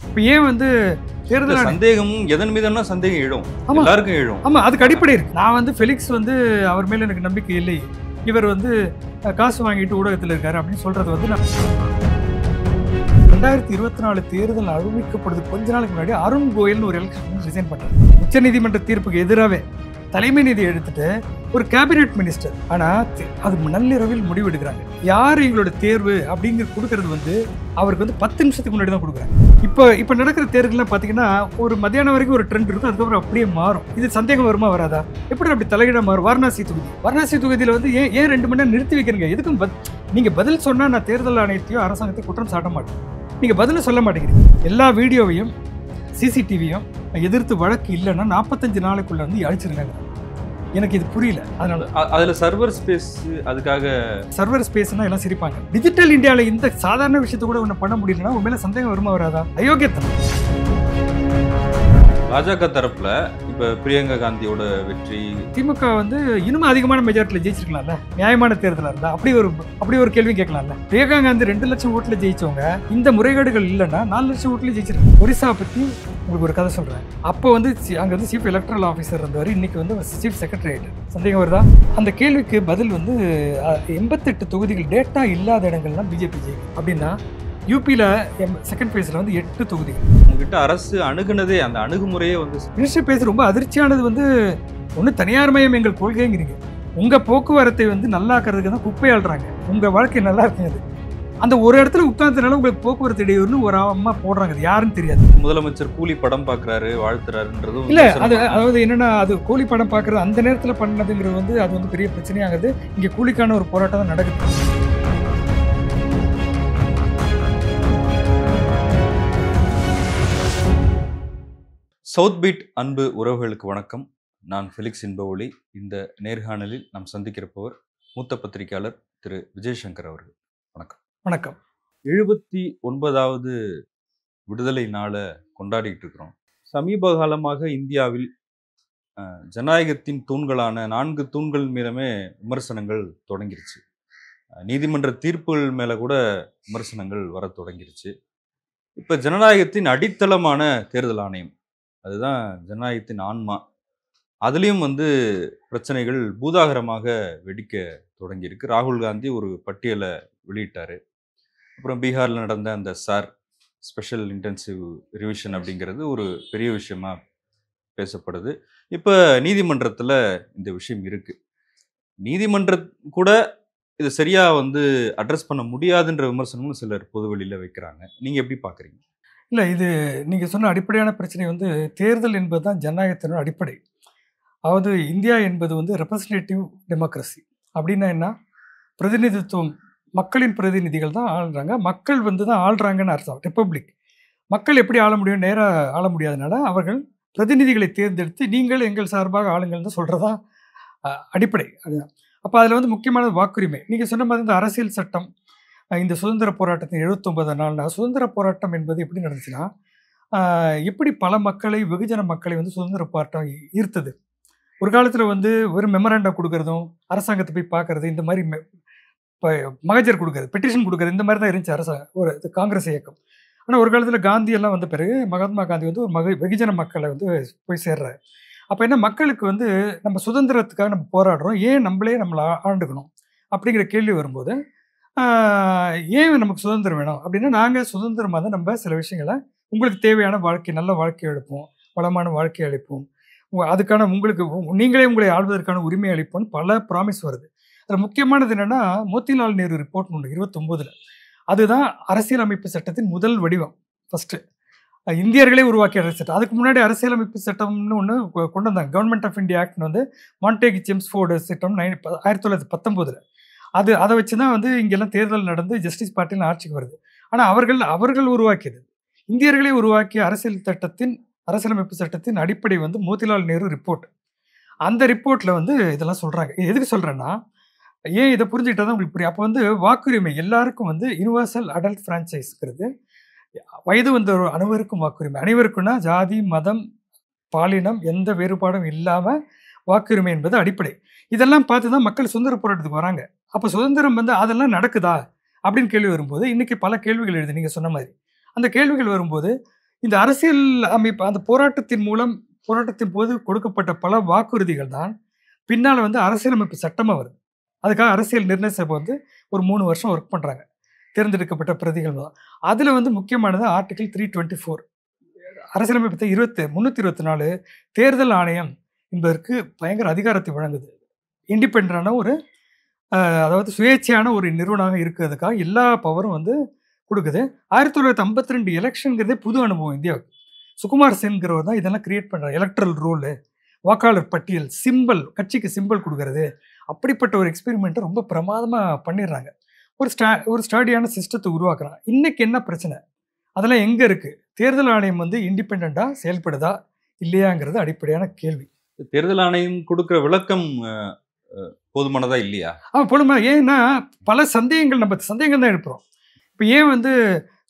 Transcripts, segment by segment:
இப்போ ஏன் வந்து தேர்தல் சந்தேகமும் எதன் மீதுனா சந்தேகம் எழும், எல்லாருக்கும் எழும். ஆமாம், அதுக்கு அடிப்படை இருக்கு. நான் வந்து ஃபெலிக்ஸ் வந்து அவர் மேலே எனக்கு நம்பிக்கை இல்லை, இவர் வந்து காசு வாங்கிட்டு ஊடகத்தில் இருக்காரு அப்படின்னு சொல்றது வந்து நான் 2024 தேர்தல் அறிவிக்கப்படுது கொஞ்ச நாளுக்கு முன்னாடி அருண் கோயல்னு ஒரு எலெக்ஷன் ரிசைன் பண்ணார். உச்சநீதிமன்ற தீர்ப்புக்கு எதிராகவே தலைமை நீதி எடுத்துட்டு ஒரு கேபினெட் மினிஸ்டர். ஆனால் அது நள்ளிரவில் முடிவு எடுக்கிறாங்க. யார் எங்களோட தேர்வு அப்படிங்கிற கொடுக்கறது வந்து அவருக்கு வந்து 10 நிமிஷத்துக்கு முன்னாடி தான் கொடுக்குறாங்க. இப்போ நடக்கிற தேர்தல்லாம் பார்த்தீங்கன்னா ஒரு மத்தியானம் வரைக்கும் ஒரு ட்ரெண்ட் இருக்கும், அதுக்கப்புறம் அப்படியே மாறும். இது சந்தேகம் வருமா வராதா? எப்படி அப்படி தலையிட மாறும்? வாரணாசி தொகுதியில் வந்து ஏன் 2 மணி நேரம் நிறுத்தி வைக்கிறீங்க? எதுக்கும் நீங்கள் பதில் சொன்னால் நான் தேர்தல் ஆணையத்தையும் அரசாங்கத்தையும் குற்றம் சாட்ட மாட்டேன். நீங்கள் பதிலும் சொல்ல மாட்டேங்கிறீங்க. எல்லா வீடியோவையும் சிசிடிவியும் எதிர்த்து வழக்கு இல்லைன்னா 45 நாளைக்குள்ள வந்து அழிச்சிருக்காங்க. எனக்கு இது புரியல. அதனால அதில் சர்வர் ஸ்பேஸ், அதுக்காக சர்வர் ஸ்பேஸ்னா எல்லாம் சிரிப்பாங்க. டிஜிட்டல் இந்தியாவில் இந்த சாதாரண விஷயத்தை கூட ஒன்று பண்ண முடியலன்னா உன் மேலே சந்தேகம் வருமா வராதா? அயோக்கியத்தனம். பாஜக தரப்புல இப்ப பிரியங்கா காந்தியோட வெற்றி, திமுக வந்து இன்னும் அதிகமான மெஜாரிட்டியில் ஜெயிச்சிருக்கலாம்ல, நியாயமான தேர்தலாக இருந்தா. அப்படி ஒரு கேள்வி கேட்கலாம்ல. பிரியங்கா காந்தி 2 லட்சம் ஓட்டுல ஜெயிச்சவங்க இந்த முறைகேடுகள் இல்லைன்னா 4 லட்சம் ஓட்டுல ஜெயிச்சிருக்காங்க. ஒரிசா பத்தி உங்களுக்கு ஒரு கதை சொல்றேன். அப்போ வந்து அங்க வந்து சீஃப் எலக்ட்ரல் ஆஃபீஸர் இருந்தவர், இன்னைக்கு வந்து சீஃப் செக்ரட்டரி ஆயிட்டு. சந்தேகம் வருதா? அந்த கேள்விக்கு பதில் வந்து 88 தொகுதிகள் டேட்டா இல்லாத இடங்கள்லாம் பிஜேபி ஜெயிக்கும். அப்படின்னா யூபியில் செகண்ட் ஃபேஸில் வந்து 8 தொகுதிகள். உங்ககிட்ட அரசு அணுகுனதே, அந்த அணுகுமுறையே வந்து மினிஸ்டர் பேச ரொம்ப அதிர்ச்சியானது வந்து ஒன்று தனியார் மயம் எங்கள் கொள்கைங்கிறீங்க. உங்கள் போக்குவரத்தை வந்து நல்லாக்கிறதுக்கு தான் குப்பை ஆள்றாங்க. உங்கள் வாழ்க்கை நல்லா இருக்குங்க. அந்த ஒரு இடத்துல உட்கார்ந்ததுனால உங்களுக்கு போக்குவரத்து இடையூறுன்னு ஒரு அம்மா போடுறாங்க. அது யாருன்னு தெரியாது. முதலமைச்சர் கூலி படம் பார்க்குறாரு, வாழ்த்துறாருன்றதும் இல்லை. அதாவது என்னன்னா, அது கூலி படம் பார்க்குறது அந்த நேரத்தில் பண்ணதுங்கிறது வந்து அது வந்து பெரிய பிரச்சனையாகுது. இங்கே கூலிக்கான ஒரு போராட்டம் தான் நடக்குது. சவுத் பீட் அன்பு உறவுகளுக்கு வணக்கம். நான் ஃபெலிக்ஸ் இன்பஒளி. இந்த நேர்காணலில் நாம் சந்திக்கிறப்பவர் மூத்த பத்திரிகையாளர் திரு விஜயசங்கர் அவர்கள். வணக்கம். வணக்கம். 79வது விடுதலை நாளை கொண்டாடிட்டு இருக்கிறோம். சமீப காலமாக இந்தியாவில் ஜனநாயகத்தின் தூண்களான 4 தூண்கள் மீதுமே விமர்சனங்கள் தொடங்கிருச்சு. நீதிமன்ற தீர்ப்புகள் மேலே கூட விமர்சனங்கள் வர தொடங்கிருச்சு. இப்போ ஜனநாயகத்தின் அடித்தளமான தேர்தல் ஆணையம், அதுதான் ஜனநாயகத்தின் ஆன்மா, அதுலேயும் வந்து பிரச்சனைகள் பூதாகரமாக வெடிக்க தொடங்கியிருக்கு. ராகுல் காந்தி ஒரு பட்டியலை வெளியிட்டார். அப்புறம் பீகாரில் நடந்த அந்த ஸ்பெஷல் இன்டென்சிவ் ரிவிஷன் அப்படிங்கிறது ஒரு பெரிய விஷயமா பேசப்படுது. இப்போ நீதிமன்றத்தில் இந்த விஷயம் இருக்குது. நீதிமன்றம் கூட இது சரியாக வந்து அட்ரஸ் பண்ண முடியாதுன்ற விமர்சனமும் சிலர் பொதுவெளியில் வைக்கிறாங்க. நீங்கள் எப்படி பார்க்குறீங்க? இல்லை, இது நீங்கள் சொன்ன அடிப்படையான பிரச்சனை வந்து தேர்தல் என்பது தான் ஜனநாயகத்தினோட அடிப்படை. அதாவது இந்தியா என்பது வந்து ரெப்ரசன்டேட்டிவ் டெமோக்ரஸி. அப்படின்னா என்ன? பிரதிநிதித்துவம், மக்களின் பிரதிநிதிகள் தான் ஆள்றாங்க, மக்கள் வந்து தான் ஆள்றாங்கன்னு அர்த்தம். ரிப்பப்ளிக். மக்கள் எப்படி ஆள முடியும்? நேராக ஆள முடியாதனால அவர்கள் பிரதிநிதிகளை தேர்ந்தெடுத்து நீங்கள் எங்கள் சார்பாக ஆளுங்கள்னு சொல்கிறதா அடிப்படை. அதுதான். அப்போ அதில் வந்து முக்கியமானது வாக்குரிமை. நீங்கள் சொன்ன மாதிரி இந்த அரசியல் சட்டம், இந்த சுதந்திர போராட்டத்தின் 79 நாள்னா சுதந்திர போராட்டம் என்பது எப்படி நடந்துச்சுன்னா, எப்படி பல மக்களை, வெகுஜன மக்களை வந்து சுதந்திர போராட்டம் ஈர்த்தது. ஒரு காலத்தில் வந்து ஒரு மெமராண்டம் கொடுக்கறதும், அரசாங்கத்தை போய் பார்க்கறது, இந்த மாதிரி மகஜர் கொடுக்கறது, பெட்டிஷன் கொடுக்கறது, இந்த மாதிரி தான் இருந்துச்சு ஒரு காங்கிரஸ் இயக்கம். ஆனால் ஒரு காலத்தில் காந்தி எல்லாம் வந்த பிறகு மகாத்மா காந்தி வந்து ஒரு வெகுஜன மக்களை வந்து போய் சேர்றாரு. அப்போ என்ன, மக்களுக்கு வந்து நம்ம சுதந்திரத்துக்காக நம்ம போராடுறோம், ஏன் நம்மளே நம்மளை ஆண்டுக்கணும் அப்படிங்கிற கேள்வி வரும்போது, ஏன் நமக்கு சுதந்திரம் வேணும் அப்படின்னா, நாங்கள் சுதந்திரமாக தான் நம்ம சில விஷயங்களை உங்களுக்கு தேவையான வாழ்க்கை, நல்ல வாழ்க்கை அளிப்போம், வளமான வாழ்க்கை அளிப்போம், அதுக்கான உங்களுக்கு நீங்களே உங்களை ஆள்வதற்கான உரிமை அளிப்போம்னு பல ப்ராமிஸ் வருது. அதில் முக்கியமானது என்னென்னா, மோத்திலால் நேரு ரிப்போர்ட் ஒன்று 29. அதுதான் அரசியலமைப்பு சட்டத்தின் முதல் வடிவம். ஃபஸ்ட்டு இந்தியர்களே உருவாக்கிய அரசியல் சட்டம். அதுக்கு முன்னாடி அரசியலமைப்பு சட்டம்னு ஒன்று கொண்டு வந்தாங்க. கவர்மெண்ட் ஆஃப் இந்தியா ஆக்ட்னு வந்து மாண்டேக் செம்ஸ்ஃபோர்டு சட்டம் 1919. அதை வச்சு தான் வந்து இங்கெல்லாம் தேர்தல் நடந்து ஜஸ்டிஸ் பார்ட்டியில் ஆட்சிக்கு வருது. ஆனால் அவர்கள் உருவாக்கியது, இந்தியர்களே உருவாக்கிய அரசியலமைப்பு சட்டத்தின் அடிப்படை வந்து மோத்திலால் நேரு ரிப்போர்ட். அந்த ரிப்போர்ட்டில் வந்து இதெல்லாம் சொல்கிறாங்க. எதுக்கு சொல்கிறேன்னா, ஏன் இதை புரிஞ்சுக்கிட்டா தான் உங்களுக்கு புரியும். அப்போ வந்து வாக்குரிமை எல்லாருக்கும் வந்து யூனிவர்சல் அடல்ட் ஃப்ரான்ச்சைஸ்ங்கிறது, வயது வந்த அனைவருக்கும் வாக்குரிமை. அனைவருக்குன்னா ஜாதி, மதம், பாலினம் எந்த வேறுபாடும் இல்லாமல் வாக்குரிமை என்பது அடிப்படை. இதெல்லாம் பார்த்து தான் மக்கள் சுதந்திர போராட்டத்துக்கு வராங்க. அப்போ சுதந்திரம் வந்து அதெல்லாம் நடக்குதா அப்படின்னு கேள்வி வரும்போது, இன்றைக்கி பல கேள்விகள் எழுது. நீங்கள் சொன்ன மாதிரி அந்த கேள்விகள் வரும்போது, இந்த அரசியல் அமைப்பு அந்த போராட்டத்தின் போது கொடுக்கப்பட்ட பல வாக்குறுதிகள் தான் பின்னால் வந்து அரசியலமைப்பு சட்டமாக வருது. அதுக்காக அரசியல் நிர்ணய சபை வந்து ஒரு 3 வருஷம் ஒர்க் பண்ணுறாங்க. தேர்ந்தெடுக்கப்பட்ட பிரதிகள் தான். அதில் வந்து முக்கியமானது ஆர்டிகிள் 324. அரசியலமைப்பு 324 தேர்தல் ஆணையம் என்பதற்கு பயங்கர அதிகாரத்தை வழங்குது. இண்டிபெண்டான ஒரு அதாவது சுயேட்சையான ஒரு நிறுவனமாக இருக்கிறதுக்காக எல்லா பவரும் வந்து கொடுக்குது. 1952 எலெக்ஷனுங்கிறதே புது அனுபவம் இந்தியாவுக்கு. சுகுமார் சென்கிறவர் தான் இதெல்லாம் கிரியேட் பண்ணுறாரு. எலக்ட்ரல் ரோலு, வாக்காளர் பட்டியல், சிம்பிள், கட்சிக்கு சிம்பிள் கொடுக்கறது, அப்படிப்பட்ட ஒரு எக்ஸ்பெரிமெண்ட்டை ரொம்ப பிரமாதமாக பண்ணிடுறாங்க. ஒரு ஸ்டாடியான சிஸ்டத்தை உருவாக்குறாங்க. இன்னைக்கு என்ன பிரச்சனை, அதெல்லாம் எங்கே இருக்குது? தேர்தல் ஆணையம் வந்து இண்டிபெண்ட்டாக செயல்படுதா இல்லையாங்கிறது அடிப்படையான கேள்வி. தேர்தல் ஆணையம் கொடுக்குற விளக்கம் போதுமானதா இல்லையா? போதுமா? ஏன்னா பல சந்தேகங்கள் தான் எழுப்புறோம். இப்போ ஏன் வந்து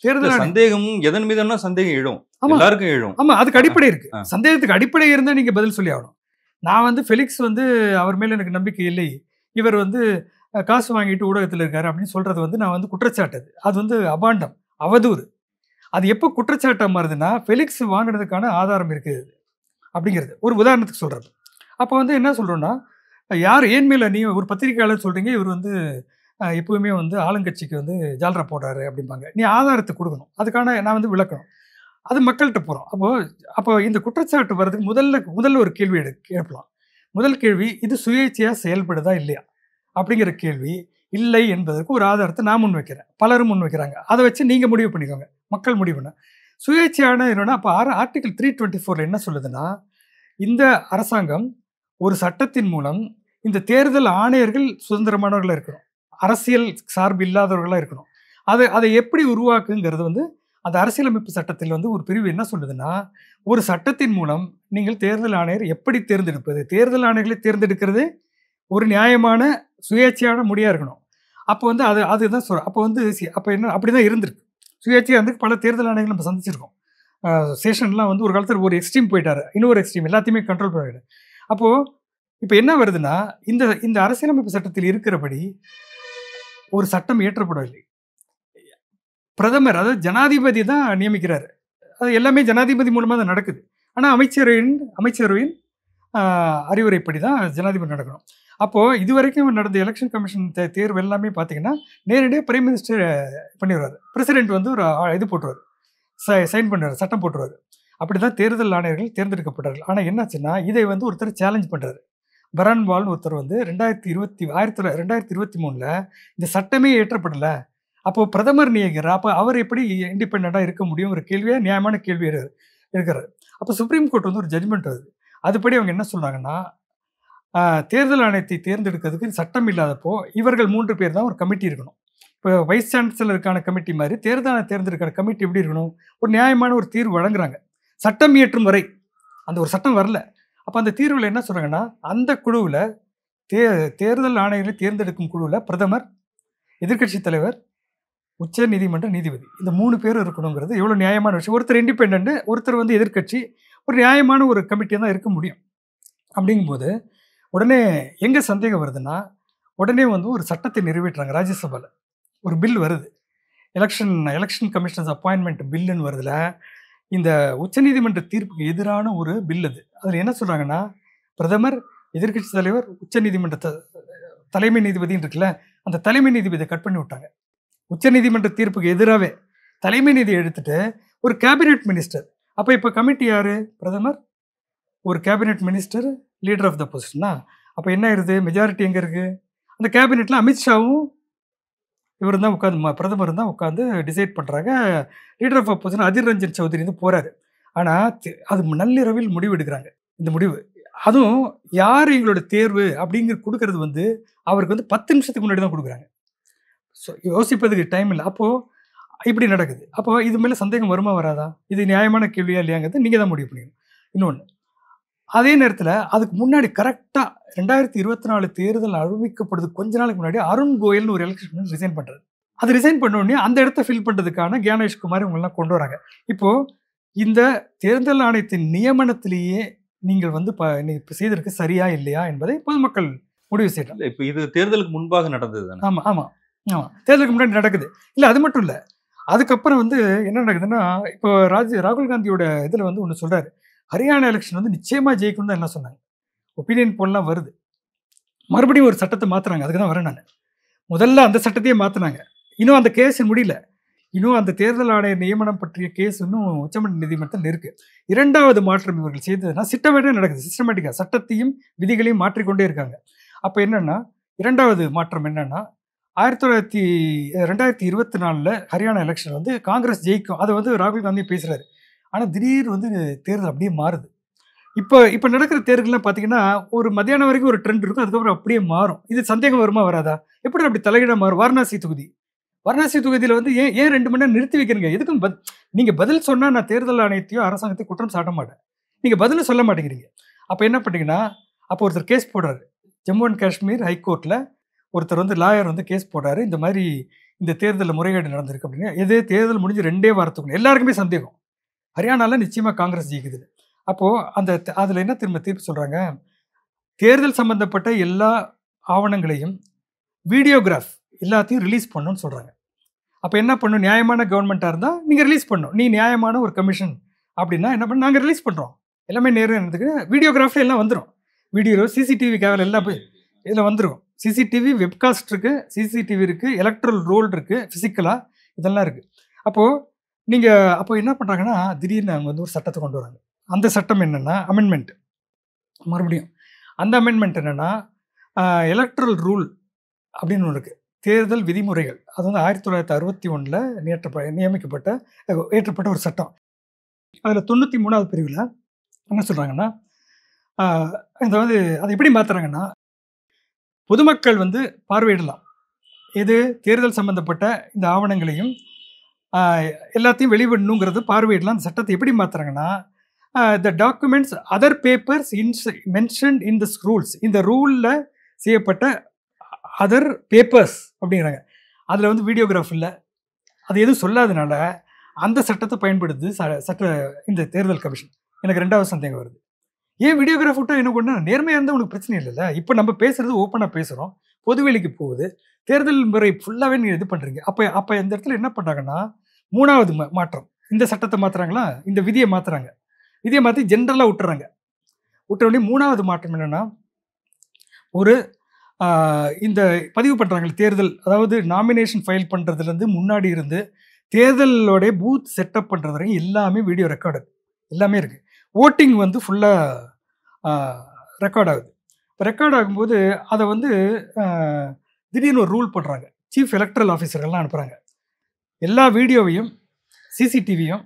தேர்தல் சந்தேகம் எதன் மீதுனா சந்தேகம் எழும், எல்லாருக்கும் எழும். ஆமா, அதுக்கு அடிப்படை இருக்கு. சந்தேகத்துக்கு அடிப்படை இருந்தா நீங்க பதில் சொல்லி ஆகணும். நான் வந்து ஃபெலிக்ஸ் வந்து அவர் மேல எனக்கு நம்பிக்கை இல்லை, இவர் வந்து காசு வாங்கிட்டு ஊடகத்தில் இருக்காரு அப்படின்னு சொல்றது வந்து நான் வந்து குற்றச்சாட்டு. அது வந்து அபாண்டம், அவதூறு. அது எப்போ குற்றச்சாட்டா மாறுதுன்னா ஃபெலிக்ஸ் வாங்கினதுக்கான ஆதாரம் இருக்குது அப்படிங்கிறது. ஒரு உதாரணத்துக்கு சொல்றது. அப்போ வந்து என்ன சொல்றோம்னா, யார் ஏன் மேல நீ ஒரு பத்திரிகையாளர் சொல்றீங்க இவர் வந்து எப்பவுமே வந்து ஆளுங்கட்சிக்கு வந்து ஜால்ரா போடுறாரு அப்படிம்பாங்க. நீ ஆதாரத்தை கொடுக்கணும், அதுக்கான நான் வந்து விளக்கணும். அது மக்கள்கிட்ட போகிறோம். அப்போ இந்த குற்றச்சாட்டு வர்றதுக்கு முதல்ல ஒரு கேள்வி எழுப்பலாம். முதல் கேள்வி, இது சுயேட்சையாக செயல்படுதா இல்லையா அப்படிங்கிற கேள்வி. இல்லை என்பதற்கு ஒரு ஆதாரத்தை நான் முன்வைக்கிறேன், பலரும் முன்வைக்கிறாங்க. அதை வச்சு நீங்கள் முடிவு பண்ணிக்கோங்க, மக்கள் முடிவு பண்ண. சுயேட்சையான என்னன்னா, அப்போ ஆர்டிகிள் 324 என்ன சொல்லுதுன்னா, இந்த அரசாங்கம் ஒரு சட்டத்தின் மூலம் இந்த தேர்தல் ஆணையர்கள் சுதந்திரமானவர்களாக இருக்கணும், அரசியல் சார்பு இல்லாதவர்களாக இருக்கணும். அதை எப்படி உருவாக்குங்கிறது வந்து அந்த அரசியலமைப்பு சட்டத்தில் வந்து ஒரு பிரிவு என்ன சொல்லுதுன்னா, ஒரு சட்டத்தின் மூலம் நீங்கள் தேர்தல் ஆணையர் எப்படி தேர்ந்தெடுப்பது, தேர்தல் ஆணையர்களை தேர்ந்தெடுக்கிறது ஒரு நியாயமான சுயேட்சையான முடியாக இருக்கணும். அப்போ வந்து அதுதான் அப்போ வந்து அப்போ என்ன அப்படி தான் இருந்திருக்கு. சுயேட்சையாக வந்து பல தேர்தல் ஆணையர்கள் நம்ம சந்திச்சிருக்கோம். சேஷன்லாம் வந்து ஒரு காலத்தில் ஒரு எக்ஸ்ட்ரீம் போயிட்டாரு, இன்னொரு எக்ஸ்ட்ரீம் எல்லாத்தையுமே கண்ட்ரோல் பண்ணிடு. அப்போது இப்போ என்ன வருதுன்னா, இந்த அரசியலமைப்பு சட்டத்தில் இருக்கிறபடி ஒரு சட்டம் இயற்றப்படவில்லை. பிரதமர், அதாவது ஜனாதிபதி தான் நியமிக்கிறாரு. அது எல்லாமே ஜனாதிபதி மூலமாக தான் நடக்குது. ஆனால் அமைச்சரவையின் அறிவுரைப்படி தான் ஜனாதிபதி நடக்கணும். அப்போது இதுவரைக்கும் நடந்த எலெக்ஷன் கமிஷன் தேர்வு எல்லாமே பார்த்தீங்கன்னா நேரடியாக பிரைம் மினிஸ்டர் பண்ணிடுவார். பிரசிடென்ட் வந்து ஒரு இது போட்டுருவார், சைன் பண்ணுவார், சட்டம் போட்டுருவார். அப்படி தான் தேர்தல் ஆணையர்கள் தேர்ந்தெடுக்கப்பட்டார்கள். ஆனால் என்னாச்சுன்னா, இதை வந்து ஒருத்தர் சேலஞ்ச் பண்ணுறாரு. பரன்வால்னு ஒருத்தர் வந்து 2023 இந்த சட்டமே ஏற்றப்படலை, அப்போது பிரதமர் நியமிக்கிறார், அப்போ அவர் எப்படி இண்டிபெண்ட்டாக இருக்க முடியும் ஒரு கேள்வியாக, நியாயமான கேள்வி இருக்கிறார். அப்போ சுப்ரீம் கோர்ட் வந்து ஒரு ஜட்ஜ்மெண்ட் வருது. அதுபடி அவங்க என்ன சொல்கிறாங்கன்னா, தேர்தல் ஆணையத்தை தேர்ந்தெடுக்கிறதுக்கு சட்டம் இல்லாதப்போ இவர்கள் 3 பேர் தான் ஒரு கமிட்டி இருக்கணும். இப்போ வைஸ் சான்சலருக்கான கமிட்டி மாதிரி தேர்தல் ஆணையம் தேர்ந்தெடுக்கிற கமிட்டி எப்படி இருக்கணும், ஒரு நியாயமான ஒரு தீர்வு வழங்குறாங்க. சட்டம் இயற்றும் வரை அந்த ஒரு சட்டம் வரல. அப்போ அந்த தீர்வில் என்ன சொல்கிறாங்கன்னா, அந்த குழுவில் தேர்தல் ஆணையர்களை தேர்ந்தெடுக்கும் குழுவில் பிரதமர், எதிர்க்கட்சி தலைவர், உச்ச நீதிமன்ற நீதிபதி, இந்த 3 பேரும் இருக்கணுங்கிறது எவ்வளோ நியாயமான விஷயம். ஒருத்தர் இண்டிபெண்ட், ஒருத்தர் வந்து எதிர்க்கட்சி, ஒரு நியாயமான ஒரு கமிட்டியாக தான் இருக்க முடியும். அப்படிங்கும்போது உடனே எங்கே சந்தேகம் வருதுன்னா, உடனே வந்து ஒரு சட்டத்தை நிறைவேற்றுறாங்க. ராஜ்யசபாவில் ஒரு பில் வருது, எலெக்ஷன் கமிஷனர்ஸ் அப்பாயின்மெண்ட் பில்லுன்னு வருதுல. இந்த உச்சநீதிமன்ற தீர்ப்புக்கு எதிரான ஒரு பில் அது. அதில் என்ன சொல்கிறாங்கன்னா, பிரதமர், எதிர்க்கட்சி தலைவர், உச்சநீதிமன்ற தலைமை நீதிபதின்னு இருக்குல்ல, அந்த தலைமை நீதிபதியை கட் பண்ணி விட்டாங்க. உச்சநீதிமன்ற தீர்ப்புக்கு எதிராகவே தலைமை நீதி எடுத்துட்டு ஒரு கேபினெட் மினிஸ்டர். அப்போ இப்போ கமிட்டி யார்? பிரதமர், ஒரு cabinet minister, leader of the பொசிஷனா. அப்போ என்ன ஆயிடுது, மெஜாரிட்டி எங்கே இருக்குது? அந்த கேபினெட்டில் அமித்ஷாவும் இவர் தான் உட்காந்து, பிரதமர் தான் உட்காந்து டிசைட் பண்ணுறாங்க. Leader of opposition Adhir Ranjan Chowdhury வந்து போகிறாரு. ஆனால் அது நள்ளிரவில் முடிவு எடுக்கிறாங்க. இந்த முடிவு அதுவும் யார் எங்களோட தேர்வு அப்படிங்கிற கொடுக்கறது வந்து அவருக்கு வந்து 10 நிமிஷத்துக்கு முன்னாடி தான் கொடுக்குறாங்க. ஸோ யோசிப்பதுக்கு டைம் இல்லை. அப்போது இப்படி நடக்குது. அப்போது இது மேலே சந்தேகம் வருமா வராதா, இது நியாயமான கேள்வியா இல்லையாங்கிறது நீங்கள் தான் முடிவு பண்ணிக்கணும். இன்னொன்று, அதே நேரத்தில் அதுக்கு முன்னாடி கரெக்டாக 2024 தேர்தல் அறிவிக்கப்படுது கொஞ்ச நாளுக்கு முன்னாடி அருண் கோயல்னு ஒரு எலெக்ஷன் ரிசைன் பண்ணுறாரு. அது ரிசைன் பண்ண உடனே அந்த இடத்த ஃபில் பண்ணுறதுக்கான ஞானேஷ் குமார் இவங்கெல்லாம் கொண்டு வராங்க. இப்போது இந்த தேர்தல் ஆணையத்தின் நியமனத்திலேயே நீங்கள் வந்து இப்போ செய்திருக்கு சரியா இல்லையா என்பதை பொதுமக்கள் முடிவு செய்யலாம். இப்போ இது தேர்தலுக்கு முன்பாக நடந்தது தானே? ஆமாம், தேர்தலுக்கு முன்னாடி நடக்குது. இல்லை, அது மட்டும் இல்லை, அதுக்கப்புறம் வந்து என்ன நடக்குதுன்னா, இப்போ ராகுல் காந்தியோட இதில வந்து ஒண்ணு சொல்றாரு. ஹரியானா எலக்ஷன் வந்து நிச்சயமா ஜெயிக்கும்னு தான் எல்லாம் சொன்னாங்க. ஒப்பீனியன் போல்லாம் வருது. மறுபடியும் ஒரு சட்டத்த மாத்துறாங்க. அதுக்கு தான் வரேன் நானு. முதல்ல அந்த சட்டத்தையே மாத்துனாங்க. இன்னும் அந்த கேஸ் முடியல. இன்னும் அந்த தேர்தல் ஆணையர் நியமனம் பற்றிய கேஸ் இன்னும் உச்சமன்ற நீதிமன்றத்தில் இருக்கு. 2வது மாற்றம் இவர்கள் செய்ததுன்னா, சிஸ்டமேட்டிக்கா நடக்குது. சிஸ்டமேட்டிக்கா சட்டத்தையும், விதிகளையும் மாற்றிக்கொண்டே இருக்காங்க. அப்ப என்னன்னா, 2வது மாற்றம் என்னன்னா, 2024ல ஹரியானா எலக்ஷன் வந்து காங்கிரஸ் ஜெயிக்கும். அத வந்து ராகுல் காந்தி பேசுறாரு. ஆனா திடீர் வந்து தேர்தல் அப்படியே மாறுது. இப்ப நடக்கிற தேர்தல்லாம் பார்த்தீங்கன்னா, ஒரு மத்தியானம் வரைக்கும் ஒரு ட்ரெண்ட் இருக்கும். அதுக்கப்புறம் அப்படியே மாறும். இது சந்தேகம் வருமா? வராதா? எப்படி அப்படி தலைகீழா மாறும்? வாரணாசி தொகுதி. வாரணாசி தொகுதியில வந்து ஏன் 2 மணி நேரம் நிறுத்தி வைக்கிறீங்க? எதுக்கும் நீங்க பதில் சொன்னா நான் தேர்தல் ஆணையத்தையோ, அரசாங்கத்தையோ குற்றம் சாட்ட மாட்டேன். நீங்க பதிலும் சொல்ல மாட்டேங்கிறீங்க. அப்ப என்ன பண்ணீங்கன்னா, அப்போ ஒருத்தர் கேஸ் போடுறாரு. ஜம்மு அண்ட் காஷ்மீர் ஹைகோர்ட்ல ஒருத்தர் வந்து லாயர் வந்து கேஸ் போடுறாரு. இந்த மாரி இந்த தேர்தல்ல முறைகேடு நடந்திருக்கு அப்படின்னு. தேர்தல் முடிஞ்சு 2 வாரத்துக்குள்ள எல்லாருக்குமே சந்தேகம். ஹரியானால நிச்சயமா காங்கிரஸ் ஜெயிக்குதுன்னு. அப்போ அதுல என்ன திரும்ப தீர்ப்பு சொல்றாங்க, தேர்தல் சம்பந்தப்பட்ட எல்லா ஆவணங்களையும், வீடியோகிராஃப் எல்லாத்தையும் ரிலீஸ் பண்ணணும்னு சொல்றாங்க. அப்ப என்ன பண்ணணும்? நியாயமான கவர்மெண்ட்டா இருந்தா நீங்க ரிலீஸ் பண்ணணும். நீ நியாயமான ஒரு கமிஷன் அப்படின்னா என்ன பண்ணணும்? நாங்க ரிலீஸ் பண்றோம். எல்லாமே நேரத்துக்கு வீடியோகிராஃப்ல எல்லாம் வந்துரும். வீடியோ, சிசிடிவி கேமரா எல்லாம் இதுல வந்துரும். சிசிடிவி வெப்காஸ்ட் இருக்கு, சிசிடிவி இருக்கு, எலக்ட்ரல் ரோல் இருக்கு, பிசிக்கலா இதெல்லாம் இருக்கு. அப்போ நீங்க அப்போ என்ன பண்றாங்கன்னா, திடீர்னு அவங்க வந்து ஒரு சட்டத்த கொண்டு வராங்க. அந்த சட்டம் என்னன்னா, அமெண்ட்மென்ட். மறுபடியும் அந்த அமெண்ட்மென்ட் என்னன்னா, எலக்ட்ரல் ரூல் அப்படின்னு ஒண்ணு இருக்கு. தேர்தல் விதிமுறைகள். அது வந்து 1961ல இயற்றப்பட்ட ஒரு சட்டம். அதுல 93வது பிரிவுல என்ன சொல்றாங்கன்னா, ஆ அதாவது அத எப்படி மாத்துறாங்கன்னா, பொதுமக்கள் வந்து பார்வையிடலாம். எது? தேர்தல் சம்பந்தப்பட்ட இந்த ஆவணங்களையும், எல்லாத்தையும் வெளிவிடணுங்கிறது பார்வையிடலாம். அந்த சட்டத்தை எப்படி மாத்துறாங்கன்னா, the documents other papers mentioned in this rules. இந்த ரூல்ல செய்யப்பட்ட அதர் பேப்பர்ஸ் அப்படிங்கிறாங்க. அதில் வந்து வீடியோகிராஃப் இல்லை, அது எதுவும் சொல்லாதனால அந்த சட்டத்தை பயன்படுத்து இந்த தேர்தல் கமிஷன். எனக்கு 2வது சந்தேகம் வருது. ஏன் வீடியோகிராஃப் விட்டா என்ன கொண்டு நேர்மையாக இருந்தால் உனக்கு பிரச்சனை இல்லைல்ல. இப்போ நம்ம பேசுறது ஓப்பனாக பேசுகிறோம், பொதுவெளிக்கு போகுது. தேர்தல் முறை ஃபுல்லாகவே நீங்கள் இது பண்ணுறீங்க. அப்போ இந்த இடத்துல என்ன பண்ணுறாங்கன்னா, 3வது மாற்றம். இந்த சட்டத்தை மாற்றுறாங்களா, இந்த விதியை மாற்றுறாங்க. விதியை மாற்றி ஜென்ரலாக விட்டுறாங்க. விட்ட உடனே 3வது மாற்றம் என்னென்னா, ஒரு இந்த பதிவு பண்ணுறாங்க தேர்தல், அதாவது நாமினேஷன் ஃபைல் பண்ணுறதுலேருந்து முன்னாடி இருந்து தேர்தலோடைய பூத் செட்டப் பண்ணுறது வரைக்கும் எல்லாமே வீடியோ ரெக்கார்டு எல்லாமே இருக்குது. ஓட்டிங் வந்து ஃபுல்லாக ரெக்கார்ட் ஆகுது. இப்போ ரெக்கார்ட் ஆகும்போது அதை வந்து திடீர்னு ஒரு ரூல் பண்ணுறாங்க. சீஃப் எலக்ட்ரல் ஆஃபீஸர்கள்லாம் அனுப்புகிறாங்க. எல்லா வீடியோவையும், சிசிடிவியும்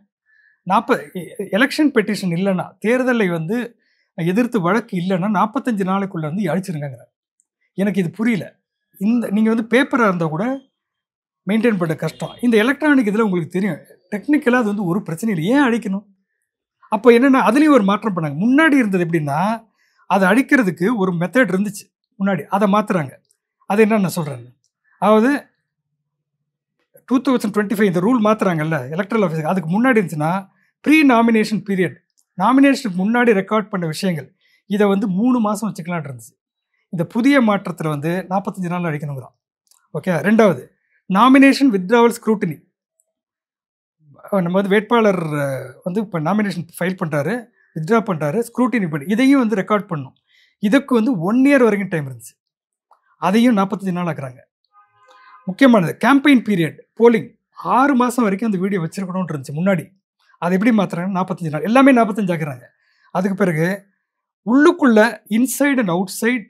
எலெக்ஷன் பெட்டிஷன் இல்லைன்னா, தேர்தலை வந்து எதிர்த்து வழக்கு இல்லைன்னா 45 நாளைக்குள்ளே வந்து அழிச்சிருங்க. எனக்கு இது புரியல. நீங்கள் வந்து பேப்பராக இருந்தால் கூட மெயின்டைன் பண்ண கஷ்டம். இந்த எலக்ட்ரானிக் இதில் உங்களுக்கு தெரியும், டெக்னிக்கலாக அது வந்து ஒரு பிரச்சனை இல்லை. ஏன் அழிக்கணும்? அப்போ என்னென்னா, அதுலேயும் ஒரு மாற்றம் பண்ணாங்க. முன்னாடி இருந்தது எப்படின்னா, அதை அழிக்கிறதுக்கு ஒரு மெத்தட் இருந்துச்சு முன்னாடி, அதை மாற்றுறாங்க. அது என்னன்னு நான் சொல்கிறேன். அதாவது 2025 இந்த ரூல் மாற்றுறாங்கல்ல எலக்ட்ரல் ஆஃபீஸர், அதுக்கு முன்னாடி இருந்துச்சுன்னா ப்ரீ நாமினேஷன் பீரியட், நாமினேஷனுக்கு முன்னாடி ரெக்கார்ட் பண்ண விஷயங்கள், இதை வந்து 3 மாதம் வச்சுக்கலான் இருந்துச்சு. இந்த புதிய மாற்றத்தில் வந்து 45 நாள் அழிக்கணுங்கிறோம். ஓகே. 2வது நாமினேஷன் வித்ட்ராவல் ஸ்க்ரூட்டினி. நம்ம வந்து வேட்பாளர் வந்து இப்போ நாமினேஷன் ஃபைல் பண்ணுறாரு, வித்ட்ரா பண்ணுறாரு, ஸ்க்ரூட்டினி பண்ணி இதையும் வந்து ரெக்கார்ட் பண்ணணும். இதுக்கு வந்து 1 இயர் வரைக்கும் டைம் இருந்துச்சு. அதையும் 45 நாள் ஆக்குறாங்க. முக்கியமானது கேம்பெயின் பீரியட், போலிங் 6 மாதம் வரைக்கும் அந்த வீடியோ வச்சிருக்கணும்னு இருந்துச்சு முன்னாடி. அதை எப்படி மாற்றுறாங்க? 45 நாள், எல்லாமே 45 ஆக்குறாங்க. அதுக்கு பிறகு உள்ளுக்குள்ள இன்சைட் அண்ட் அவுட் சைட்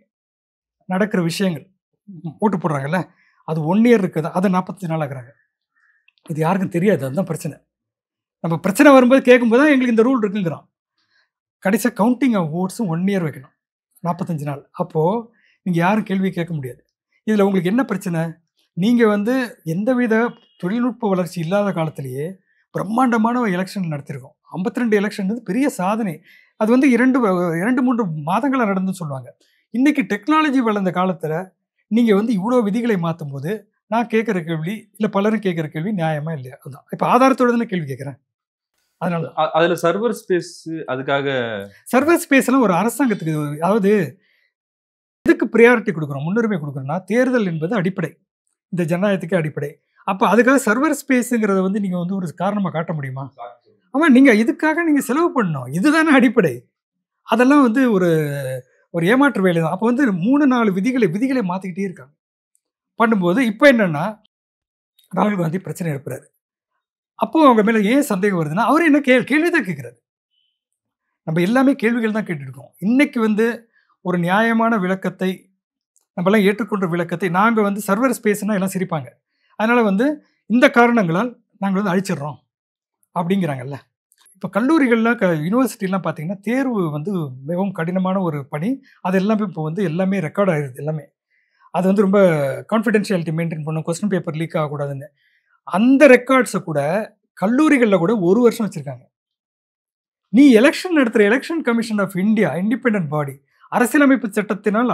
நடக்கிற விஷயங்கள் ஓட்டு போடுறாங்கல்ல, அது 1 இயர் இருக்குது, அதை 45 நாள் ஆக்குறாங்க. இது யாருக்கும் தெரியாது, அதுதான் பிரச்சனை. நம்ம பிரச்சனை வரும்போது கேட்கும்போது தான் எங்களுக்கு இந்த ரூல் இருக்குங்கிறோம். கடைசியாக கவுண்டிங் ஆஃப் ஓட்ஸும் 1 இயர் வைக்கணும், 45 நாள். அப்போது நீங்கள் யாரும் கேள்வி கேட்க முடியாது. இதில் உங்களுக்கு என்ன பிரச்சனை? நீங்கள் வந்து எந்தவித தொழில்நுட்ப வளர்ச்சி இல்லாத காலத்திலேயே பிரம்மாண்டமான எலெக்ஷன் நடத்தியிருக்கோம். 52 எலெக்ஷன் வந்து பெரிய சாதனை. அது வந்து 2-3 மாதங்களாக நடந்துன்னு சொல்லுவாங்க. இன்றைக்கி டெக்னாலஜி வளர்ந்த காலத்தில் நீங்கள் வந்து இவ்வளோ விதிகளை மாற்றும் போது நான் கேட்குற கேள்வி, இல்லை பலரும் கேட்குற கேள்வி நியாயமா இல்லையா? அதுதான் இப்போ ஆதாரத்தோடு தானே கேள்வி கேட்குறேன். அதனால அதில் சர்வர் ஸ்பேஸ், அதுக்காக சர்வர் ஸ்பேஸ்லாம் ஒரு அரசாங்கத்துக்கு, அதாவது எதுக்கு ப்ரியாரிட்டி கொடுக்குறோம், முன்னுரிமை கொடுக்குறோம்னா, தேர்தல் என்பது அடிப்படை, இந்த ஜனநாயகத்துக்கு அடிப்படை. அப்போ அதுக்காக சர்வர் ஸ்பேஸுங்கிறத வந்து நீங்கள் வந்து ஒரு காரணமாக காட்ட முடியுமா? ஆமாம், நீங்கள் இதுக்காக நீங்கள் செலவு பண்ணணும், இதுதானே அடிப்படை. அதெல்லாம் வந்து ஒரு ஒரு ஏமாற்று வேலை தான். அப்போ வந்து 3-4 விதிகளை மாற்றிக்கிட்டே இருக்காங்க. பண்ணும்போது இப்போ என்னன்னா, ராகுல் காந்தி பிரச்சனை எழுப்புறாரு. அப்போ அவங்க மேலே ஏன் சந்தேகம் வருதுன்னா, அவர் என்ன கேள்வி தான் கேட்குறாரு. நம்ம எல்லாமே கேள்விகள் தான் கேட்டுட்டு இருக்கோம். இன்னைக்கு வந்து ஒரு நியாயமான விளக்கத்தை, நம்மலாம் ஏற்றுக்கொண்ட விளக்கத்தை, நாங்க வந்து சர்வர் ஸ்பேஸ்னா எல்லாம் சிரிப்பாங்க. அதனால வந்து இந்த காரணங்களால் நாங்க வந்து அழிச்சிடுறோம் அப்படிங்கிறாங்கல்ல. இப்போ கல்லூரிகள்ல யுனிவர்சிட்டிலாம் பார்த்தீங்கன்னா, தேர்வு வந்து மிகவும் கடினமான ஒரு பணி. அது எல்லாமே இப்போ வந்து எல்லாமே ரெக்கார்ட் ஆயிருது எல்லாமே. அது வந்து ரொம்ப கான்ஃபிடென்ஷியாலிட்டி மெயின்டெயின் பண்ணணும். கொஸ்டின் பேப்பர் லீக் ஆகக்கூடாதுன்னு. அந்த ரெக்கார்ட்ஸ கூட கல்லூரிகள்ல கூட 1 வருஷம் வச்சிருக்காங்க. நீ எலக்ஷன் நடத்துற election commission of India, independent body, அரசியலமைப்பு சட்டத்தினால்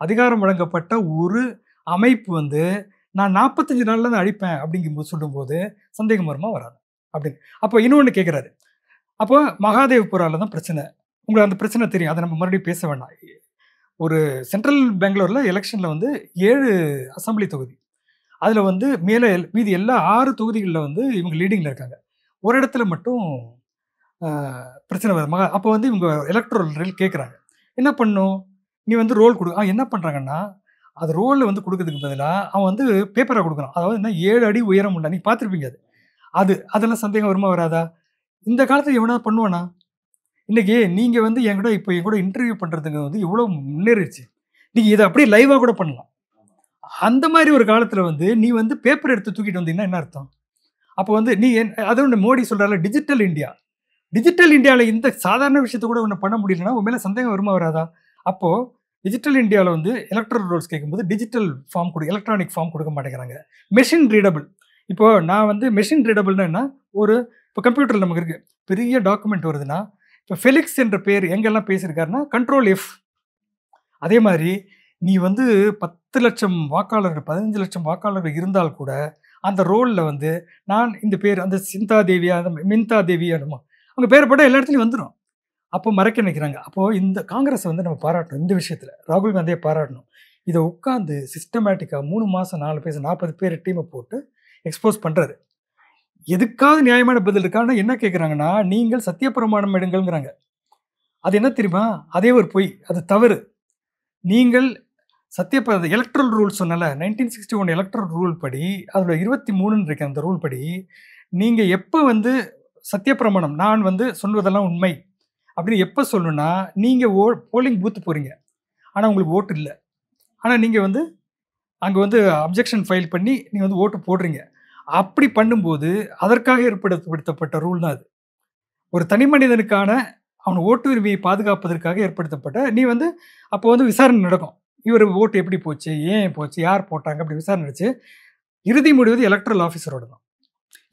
அதிகாரம் வழங்கப்பட்ட ஒரு அமைப்பு வந்து, நான் 45 நாள்ல தான் அழிப்பேன் அப்படிங்கும்போது சொல்லும்போது, சந்தேகம் வருமா? வராது. அப்படின்னு. அப்போ இன்னொன்னு கேட்குறாரு. அப்போ மகாதேவ்புரால தான் பிரச்சனை. உங்களுக்கு அந்த பிரச்சனை தெரியும். அத நம்ம மறுபடியும் பேச வேண்டாம். ஒரு சென்ட்ரல் பெங்களூர்ல எலக்ஷன்ல வந்து 7 அசெம்பிளி தொகுதி. அதுல வந்து மீதி எல்லா 6 தொகுதிகள்ல வந்து இவங்க லீடிங்ல இருக்காங்க. ஒரு இடத்துல மட்டும் அ பிரச்சனை வருது. அப்போ வந்து இவங்க எலக்ட்ரல் ரோல் கேட்குறாங்க. என்ன பண்ணணும்? நீ வந்து ரோல் குடு. என்ன பண்றாங்கன்னா, அது ரோல்ல வந்து குடுக்கறதுக்கு பதிலா, அவன் வந்து பேப்பரா குடுக்குறான். அதாவது என்ன 7 அடி உயரம் உள்ள, நீங்க பார்த்திருப்பீங்க அது. அதெல்லாம் சந்தேகம் வருமா? வராதா? இந்த காலத்துல எவனாவது பண்ணுவானா? இன்னைக்கு நீங்க வந்து என்கூட இன்டர்வியூ பண்றதுக்கு வந்து இவ்வளோ முன்னேறிடுச்சு. நீங்க இத அப்படியே லைவா கூட பண்ணலாம். அந்த மாரி ஒரு காலத்துல வந்து, நீ வந்து பேப்பர் எடுத்து தூக்கிட்டு வந்தீங்கன்னா என்ன அர்த்தம்? அப்போ வந்து நீ அதுவும் மோடி சொல்றார்ல, டிஜிட்டல் இந்தியா. டிஜிட்டல் இந்தியால இந்த சாதாரண விஷயத்த கூட உன்ன பண்ண முடியலன்னா, உன் மேல சந்தேகம் வருமா? வராதா? அப்போ டிஜிட்டல் இந்தியால வந்து எலக்ட்ரல் ரோல்ஸ் கேட்கும்போது டிஜிட்டல் ஃபார்ம் எலக்ட்ரானிக் ஃபார்ம் குடுக்க மாட்டேங்கிறாங்க. Machine readable. இப்போ நான் வந்து மெஷின் ரீடபிள்னா என்ன? இப்போ கம்ப்யூட்டர்ல நமக்கு இருக்கு. பெரிய டாக்குமெண்ட் வருதுன்னா, இப்போ ஃபெலிக்ஸ் என்ற பேர் எங்கெல்லாம் பேசியிருக்காருன்னா, கண்ட்ரோல் எஃப். அதே மாரி நீ வந்து 10,00,000 வாக்காளர்கள், 15,00,000 வாக்காளர்கள் இருந்தால் கூட, அந்த ரோல்ல வந்து நான் இந்த பேர் அந்த சிந்தா தேவியா, மின்தா தேவி என்னமோ அவங்க பேர போட்டா எல்லா இடத்துலயும் வந்துரும். அப்போ மறைக்க நினைக்கிறாங்க. அப்போ இந்த காங்கிரஸ வந்து நம்ம பாராட்டணும். இந்த விஷயத்துல ராகுல் காந்திய பாராட்டணும். இத உட்கார்ந்து சிஸ்டமேட்டிக்கா 3 மாசம் 4 பேர் 40 பேர் டீம போட்டு எக்ஸ்போஸ் பண்றாரு. எதுக்காவது நியாயமான பதில் இருக்கா? ஆனா என்ன கேட்குறாங்கன்னா, நீங்கள் சத்தியப்பிரமாணம் எடுங்கள்ங்கிறாங்க. அது என்ன தெரியுமா? அதே ஒரு பொய். அது தவறு. நீங்கள் எலக்ட்ரல் ரூல் சொன்னேன்ல, 1961 எலக்ட்ரல் ரூல் படி, அதுல 23ன்னு இருக்கு அந்த ரூல் படி, நீங்க எப்ப வந்து சத்தியப்பிரமாணம், நான் வந்து சொல்வதெல்லாம் உண்மை அப்படின்னு எப்ப சொல்லணும்னா, நீங்க போலிங் பூத் போறீங்க. ஆனா உங்களுக்கு ஓட்டு இல்ல. ஆனா நீங்க வந்து அங்க வந்து அப்ஜெக்ஷன் ஃபைல் பண்ணி நீங்க வந்து ஓட்டு போடுறீங்க. அப்படி பண்ணும்போது, அதற்காக ஏற்படுத்தப்பட்ட ரூல் தான் அது. ஒரு தனி மனிதனுக்கான அவன் ஓட்டு உரிமையை பாதுகாப்பதற்காக ஏற்படுத்தப்பட்ட நீ வந்து அப்போ வந்து விசாரணை நடக்கும். இவர் ஓட்டு எப்படி போச்சு? ஏன் போச்சு? யார் போட்டாங்க? அப்படி விசாரணை நடச்சு, இறுதி முடிவு எலக்ட்ரல் ஆஃபீஸரோட தான்.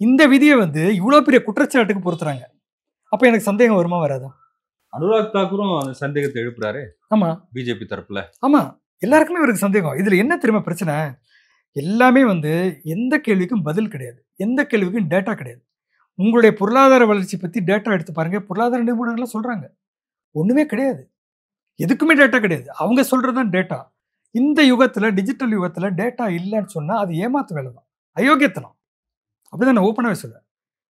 இந்த விதிய வந்து இவ்ளோ பெரிய குற்றச்சாட்டுக்கு பொருத்துறாங்க. அப்ப எனக்கு சந்தேகம் வருமா? வராதா? அனுராக் தாக்கூரும் அந்த சந்தேகத்தை எழுப்புறாரு ஆமா, பிஜேபி தரப்புல. ஆமா. எல்லாருக்குமே இவருக்கு சந்தேகம். இதுல என்ன தெரியுமா பிரச்சனை? எல்லாமே வந்து எந்த கேள்விக்கும் பதில் கிடையாது. எந்த கேள்விக்கும் டேட்டா கிடையாது. உங்களுடைய பொருளாதார வளர்ச்சி பத்தி டேட்டா எடுத்து பாருங்க. பொருளாதார நிபுணர்கள்லாம் சொல்றாங்க. ஒண்ணுமே கிடையாது. எதுக்குமே டேட்டா கிடையாது. அவங்க சொல்றது தான் டேட்டா. இந்த யுகத்துல, டிஜிட்டல் யுகத்துல டேட்டா இல்லன்னு சொன்னா, அது ஏமாத்து வேலை தான். அயோக்கியத்தனம். அப்படிதான் நான் ஓப்பனாவே சொல்லுவேன்.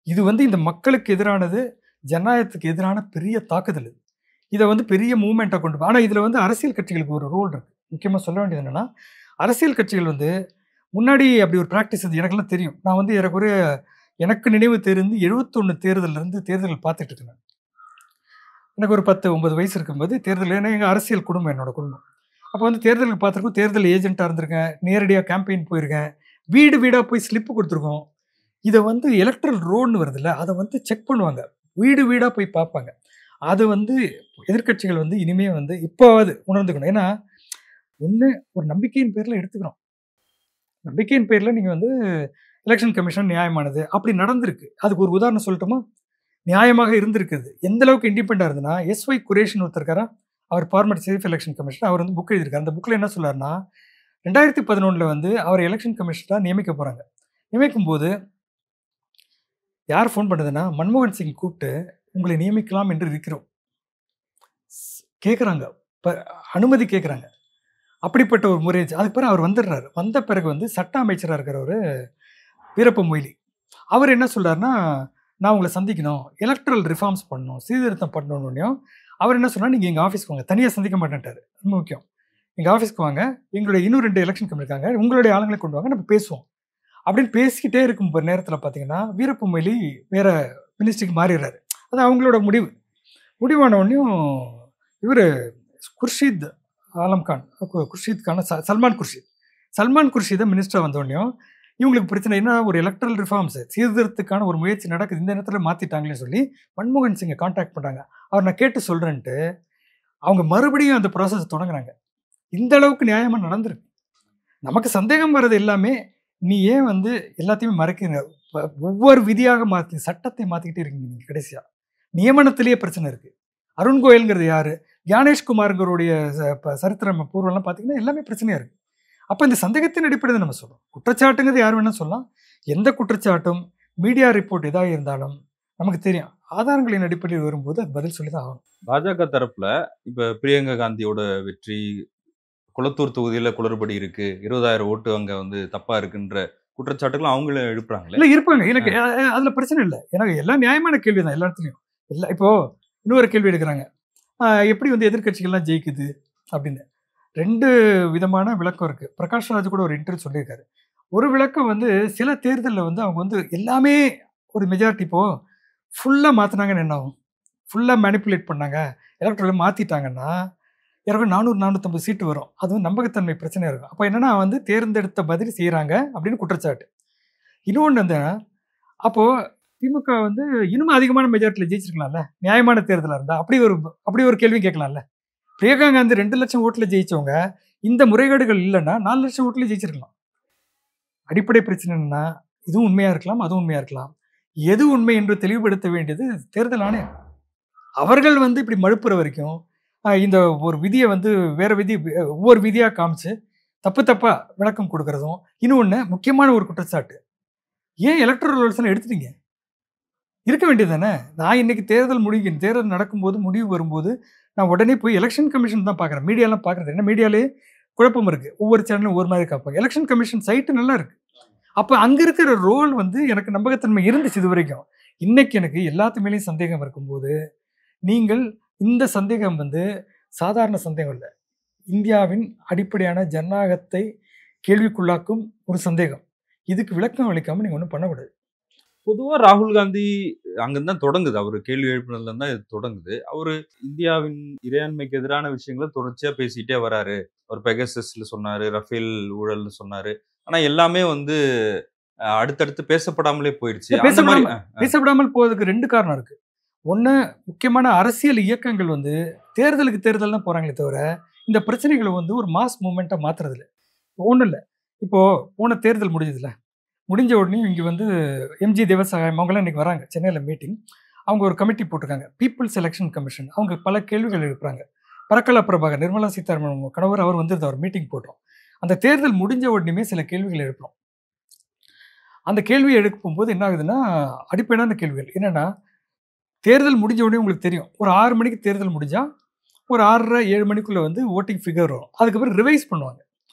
இது வந்து இந்த மக்களுக்கு எதிரானது, ஜனநாயகத்துக்கு எதிரான பெரிய தாக்குதல் இது. இத வந்து பெரிய மூவ்மெண்ட்டா ஆனா இதுல வந்து அரசியல் கட்சிகளுக்கு ஒரு ரோல் இருக்கு. முக்கியமா சொல்ல வேண்டியது என்னன்னா, அரசியல் கட்சிகள் வந்து முன்னாடி அப்படி ஒரு பிராக்டிஸ் இது எனக்கெல்லாம் தெரியும். நான் வந்து ஏறக்குறைய எனக்கு நினைவு தெரிந்து 71 தேர்தல்ல தேர்தல் பார்த்துட்டு இருக்கேன். எனக்கு ஒரு 10, 9 வயசு இருக்கும்போது தேர்தல், ஏன்னா எங்க அரசியல் குடும்பம் என்னோட குடும்பம். அப்போ வந்து தேர்தலுக்கு பார்த்துருக்கோம். தேர்தல் ஏஜென்ட்டா இருந்திருக்கேன். நேரடியா கேம்பெயின் போயிருக்கேன். வீடு வீடா போய் ஸ்லிப் குடுத்துருக்கோம். இத வந்து எலக்ட்ரல் ரோல்ன்னு வருதுல்ல, அத வந்து செக் பண்ணுவாங்க. வீடு வீடா போய் பார்ப்பாங்க. அது வந்து எதிர்க்கட்சிகள் வந்து இனிமே வந்து இப்பவாவது உணர்ந்துக்கணும். ஏன்னா, ஒண்ணு ஒரு நம்பிக்கையின் பேர்ல எடுத்துக்கிறோம். நம்பிக்கையின் பேர்ல நீங்க வந்து எலக்ஷன் கமிஷன் நியாயமானது. அப்படி நடந்திருக்கு. அதுக்கு ஒரு உதாரணம் சொல்லட்டுமா? நியாயமாக இருந்திருக்குது. எந்த அளவுக்கு இண்டிபெண்டன்ட்டா இருந்ததுன்னா, எஸ்.ஒய். குரேஷின்னு ஒருத்தர் இருக்காரா? அவர் ஃபார்மர் சீஃப் எலக்ஷன் கமிஷனர். அவர் வந்து புக் எழுதியிருக்காரு. அந்த புக்ல என்ன சொல்றாருன்னா, 2011ல வந்து அவர எலக்ஷன் கமிஷனரா நியமிக்க போறாங்க. நியமிக்கும்போது யார் ஃபோன் பண்ணதுன்னா, மன்மோகன் சிங் கூப்ட்டு, "உங்களை நியமிக்கலாம் என்று இருக்கிறோம்." கேட்குறாங்க. அனுமதி கேட்குறாங்க. அப்படிப்பட்ட ஒரு முறை அதுக்கு பிறகு அவர் வந்துடுறாரு. வந்த பிறகு வந்து சட்ட அமைச்சரா இருக்கிறவரு வீரப்ப மொய்லி. அவர் என்ன சொல்றாருன்னா, நான் உங்கள சந்திக்கணும், எலக்ட்ரல் ரிஃபார்ம்ஸ் பண்ணணும், சீர்திருத்தம் பண்ணணும்னோனையும் அவர் என்ன சொன்னார், நீங்க எங்க ஆஃபீஸ்க்கு வாங்க. தனியா சந்திக்க மாட்டேன்ட்டாரு. ரொம்ப முக்கியம். எங்க ஆஃபீஸ்க்கு வாங்க. எங்களுடைய இன்னும் 2 எலக்ஷன் கமிட்டி இருக்காங்க. உங்களுடைய ஆளுங்கள கொண்டு வாங்க. நம்ம பேசுவோம். அப்படின்னு பேசிக்கிட்டே இருக்கும் நேரத்துல பார்த்தீங்கன்னா, வீரப்ப மொய்லி வேற மினிஸ்ட்ரிக்கு மாறிடுறாரு. அது அவங்களோட முடிவு. முடிவான உடனேயும் இவரு குர்ஷித் ஆலம் கான், குர்ஷித் கான், சல்மான் குர்ஷித். சல்மான் குர்ஷித மினிஸ்டரா வந்த உடனேயும் இவங்களுக்கு பிரச்சனை என்ன, ஒரு எலக்ட்ரல் ரிஃபார்ம்ஸ் சீர்திருத்தத்துக்கான ஒரு முயற்சி நடக்குது, இந்த நேரத்துல மாத்திட்டாங்களேன்னு சொல்லி மன்மோகன் சிங்கை கான்டாக்ட் பண்றாங்க. அவர் நான் கேட்டு சொல்றேன்ட்டு அவங்க மறுபடியும் அந்த ப்ராசஸ் தொடங்குறாங்க. இந்த அளவுக்கு நியாயமா நடந்திருக்கு. நமக்கு சந்தேகம் வர்றது எல்லாமே, நீ ஏன் வந்து எல்லாத்தையுமே மறைக்கிறீங்க? ஒவ்வொரு விதியாக மாத்தி சட்டத்தை மாத்திக்கிட்டே இருக்கீங்க நீங்க. கடைசியா நியமனத்திலேயே பிரச்சனை இருக்கு. அருண் கோயல்ங்கிறது யாரு? ஞானேஷ்குமாருங்களுடைய சரித்திரம் பூர்வம்லாம் பார்த்தீங்கன்னா எல்லாமே பிரச்சனையா இருக்கு. அப்ப இந்த சந்தேகத்தின் அடிப்படையில் நம்ம சொல்றோம். குற்றச்சாட்டுங்கிறது யார் வேணா சொல்லலாம். எந்த குற்றச்சாட்டும் மீடியா ரிப்போர்ட் எதாக இருந்தாலும் நமக்கு தெரியும். ஆதாரங்களின் அடிப்படையில் வரும்போது அது பதில் சொல்லி தான் ஆகணும். பாஜக தரப்புல இப்ப பிரியங்கா காந்தியோட வெற்றி, குளத்தூர் தொகுதியில குளறுபடி இருக்கு, 20,000 ஓட்டு அங்க வந்து தப்பா இருக்குன்ற குற்றச்சாட்டுகள் அவங்கள எழுப்புறாங்களே. இல்ல இருப்பாங்க. எனக்கு அதுல பிரச்சனை இல்லை. எனக்கு எல்லாம் நியாயமான கேள்வி தான் எல்லா இடத்துலையும். இல்லை இப்போ இன்னொரு கேள்வி எடுக்கிறாங்க, எப்படி வந்து எதிர்க்கட்சிகள்லாம் ஜெயிக்குது அப்படின்னு. 2 விதமான விளக்கம் இருக்கு. பிரகாஷ் ராஜ் கூட ஒரு இன்டர்வியூ சொல்லியிருக்காரு. ஒரு விளக்கம் வந்து சில தேர்தலில் வந்து அவங்க வந்து எல்லாமே ஒரு மெஜாரிட்டி இப்போ ஃபுல்லாக மாற்றினாங்கன்னு என்ன ஆகும், ஃபுல்லாக மேனிப்புலேட் பண்ணாங்க, எலக்ட்ரல் மாற்றிட்டாங்கன்னா யாருக்கும் 400-450 சீட்டு வரும். அதுவும் நம்பகத்தன்மை பிரச்சனையாக இருக்கும். அப்போ என்னன்னா வந்து தேர்ந்தெடுத்த பதில் செய்கிறாங்க அப்படின்னு குற்றச்சாட்டு. இன்னொன்று அந்த அப்போது திமுக வந்து இன்னும் அதிகமான மெஜாரிட்டியில் ஜெயிச்சிருக்கலாம்ல, நியாயமான தேர்தலாக இருந்தால். அப்படி ஒரு கேள்வி கேட்கலாம்ல. பிரியங்கா காந்தி 2 லட்சம் ஓட்டில் ஜெயிச்சவங்க இந்த முறைகேடுகள் இல்லைன்னா 4 லட்சம் ஓட்டில் ஜெயிச்சிருக்கலாம். அடிப்படை பிரச்சனை என்னன்னா, இதுவும் உண்மையா இருக்கலாம், அதுவும் உண்மையா இருக்கலாம். எது உண்மை என்று தெளிவுபடுத்த வேண்டியது தேர்தல் ஆணையம். அவர்கள் வந்து இப்படி மழுப்புற வரைக்கும் இந்த ஒரு விதியை வந்து வேற விதி, ஒவ்வொரு விதியா காமிச்சு தப்பா விளக்கம் கொடுக்கறதும். இன்னொன்று முக்கியமான ஒரு குற்றச்சாட்டு, ஏன் எலக்ட்ரல் ரோல்ஸ் எடுத்துட்டீங்க? இருக்க வேண்டியது தானே. நான் இன்னைக்கு தேர்தல் நடக்கும்போது முடிவு வரும்போது நான் உடனே போய் எலெக்ஷன் கமிஷன் தான் பார்க்குறேன். மீடியாலாம் பார்க்குறது ஏன்னா மீடியாலே குழப்பம் இருக்குது. ஒவ்வொரு சேனலும் ஒவ்வொரு மாதிரி காப்பாங்க. எலெக்ஷன் கமிஷன் சைட்டு நல்லா இருக்குது. அப்போ அங்கே இருக்கிற ரோல் வந்து எனக்கு நம்பகத்தன்மை இருந்துச்சு இது வரைக்கும். இன்னைக்கு எனக்கு எல்லாத்து மேலேயும் சந்தேகம் இருக்கும்போது, நீங்கள் இந்த சந்தேகம் வந்து சாதாரண சந்தேகம் இல்லை. இந்தியாவின் அடிப்படையான ஜனநாயகத்தை கேள்விக்குள்ளாக்கும் ஒரு சந்தேகம். இதுக்கு விளக்கம் அளிக்காமல் நீங்கள் ஒன்றும் பண்ணக்கூடாது. பொதுவா ராகுல் காந்தி அங்கிருந்து தான் தொடங்குது. அவரு கேள்வி எழுப்பினதுல இருந்து தான் இது தொடங்குது. அவரு இந்தியாவின் இறையாண்மைக்கு எதிரான விஷயங்களை தொடர்ச்சியா பேசிட்டே வராரு. அவர் பெகசஸ்ல சொன்னாரு, ரஃபேல் ஊழல்னு சொன்னாரு. ஆனா எல்லாமே வந்து அடுத்தடுத்து பேசப்படாமலே போயிடுச்சு. அந்த மாதிரி பேசப்படாமல் போவதுக்கு 2 காரணம் இருக்கு. ஒன்று, முக்கியமான அரசியல் இயக்கங்கள் வந்து தேர்தலுக்கு தேர்தல் தான் போறாங்களே தவிர இந்த பிரச்சனைகளை வந்து ஒரு மாஸ் மூமெண்ட்டாக மாத்துறதில்ல. ஒன்றும் இல்லை. இப்போ போன தேர்தல் முடிஞ்சதுல, முடிஞ்ச உடனே இங்கே வந்து எம்ஜி தேவசகாயம் அவங்களாம் இன்றைக்கி வராங்க சென்னையில் மீட்டிங். அவங்க ஒரு கமிட்டி போட்டிருக்காங்க, பீப்புள்ஸ் எலெக்ஷன் கமிஷன். அவங்க பல கேள்விகள் எழுப்புறாங்க. பரக்கலா பிரபாகர், நிர்மலா சீதாராமன் கணவர், அவர் வந்து ஒரு மீட்டிங் போட்டோம். அந்த தேர்தல் முடிஞ்ச உடனே சில கேள்விகள் எழுப்புறோம். அந்த கேள்வியை எழுப்பும்போது என்ன ஆகுதுன்னா, அடிப்படையான கேள்விகள் என்னென்னா, தேர்தல் முடிஞ்ச உடனே உங்களுக்கு தெரியும், ஒரு 6 மணிக்கு தேர்தல் முடிஞ்சால் ஒரு 6:30 7 மணிக்குள்ளே வந்து ஓட்டிங் ஃபிகர் வரும். அதுக்கப்புறம் ரிவைஸ் பண்ணுவாங்க.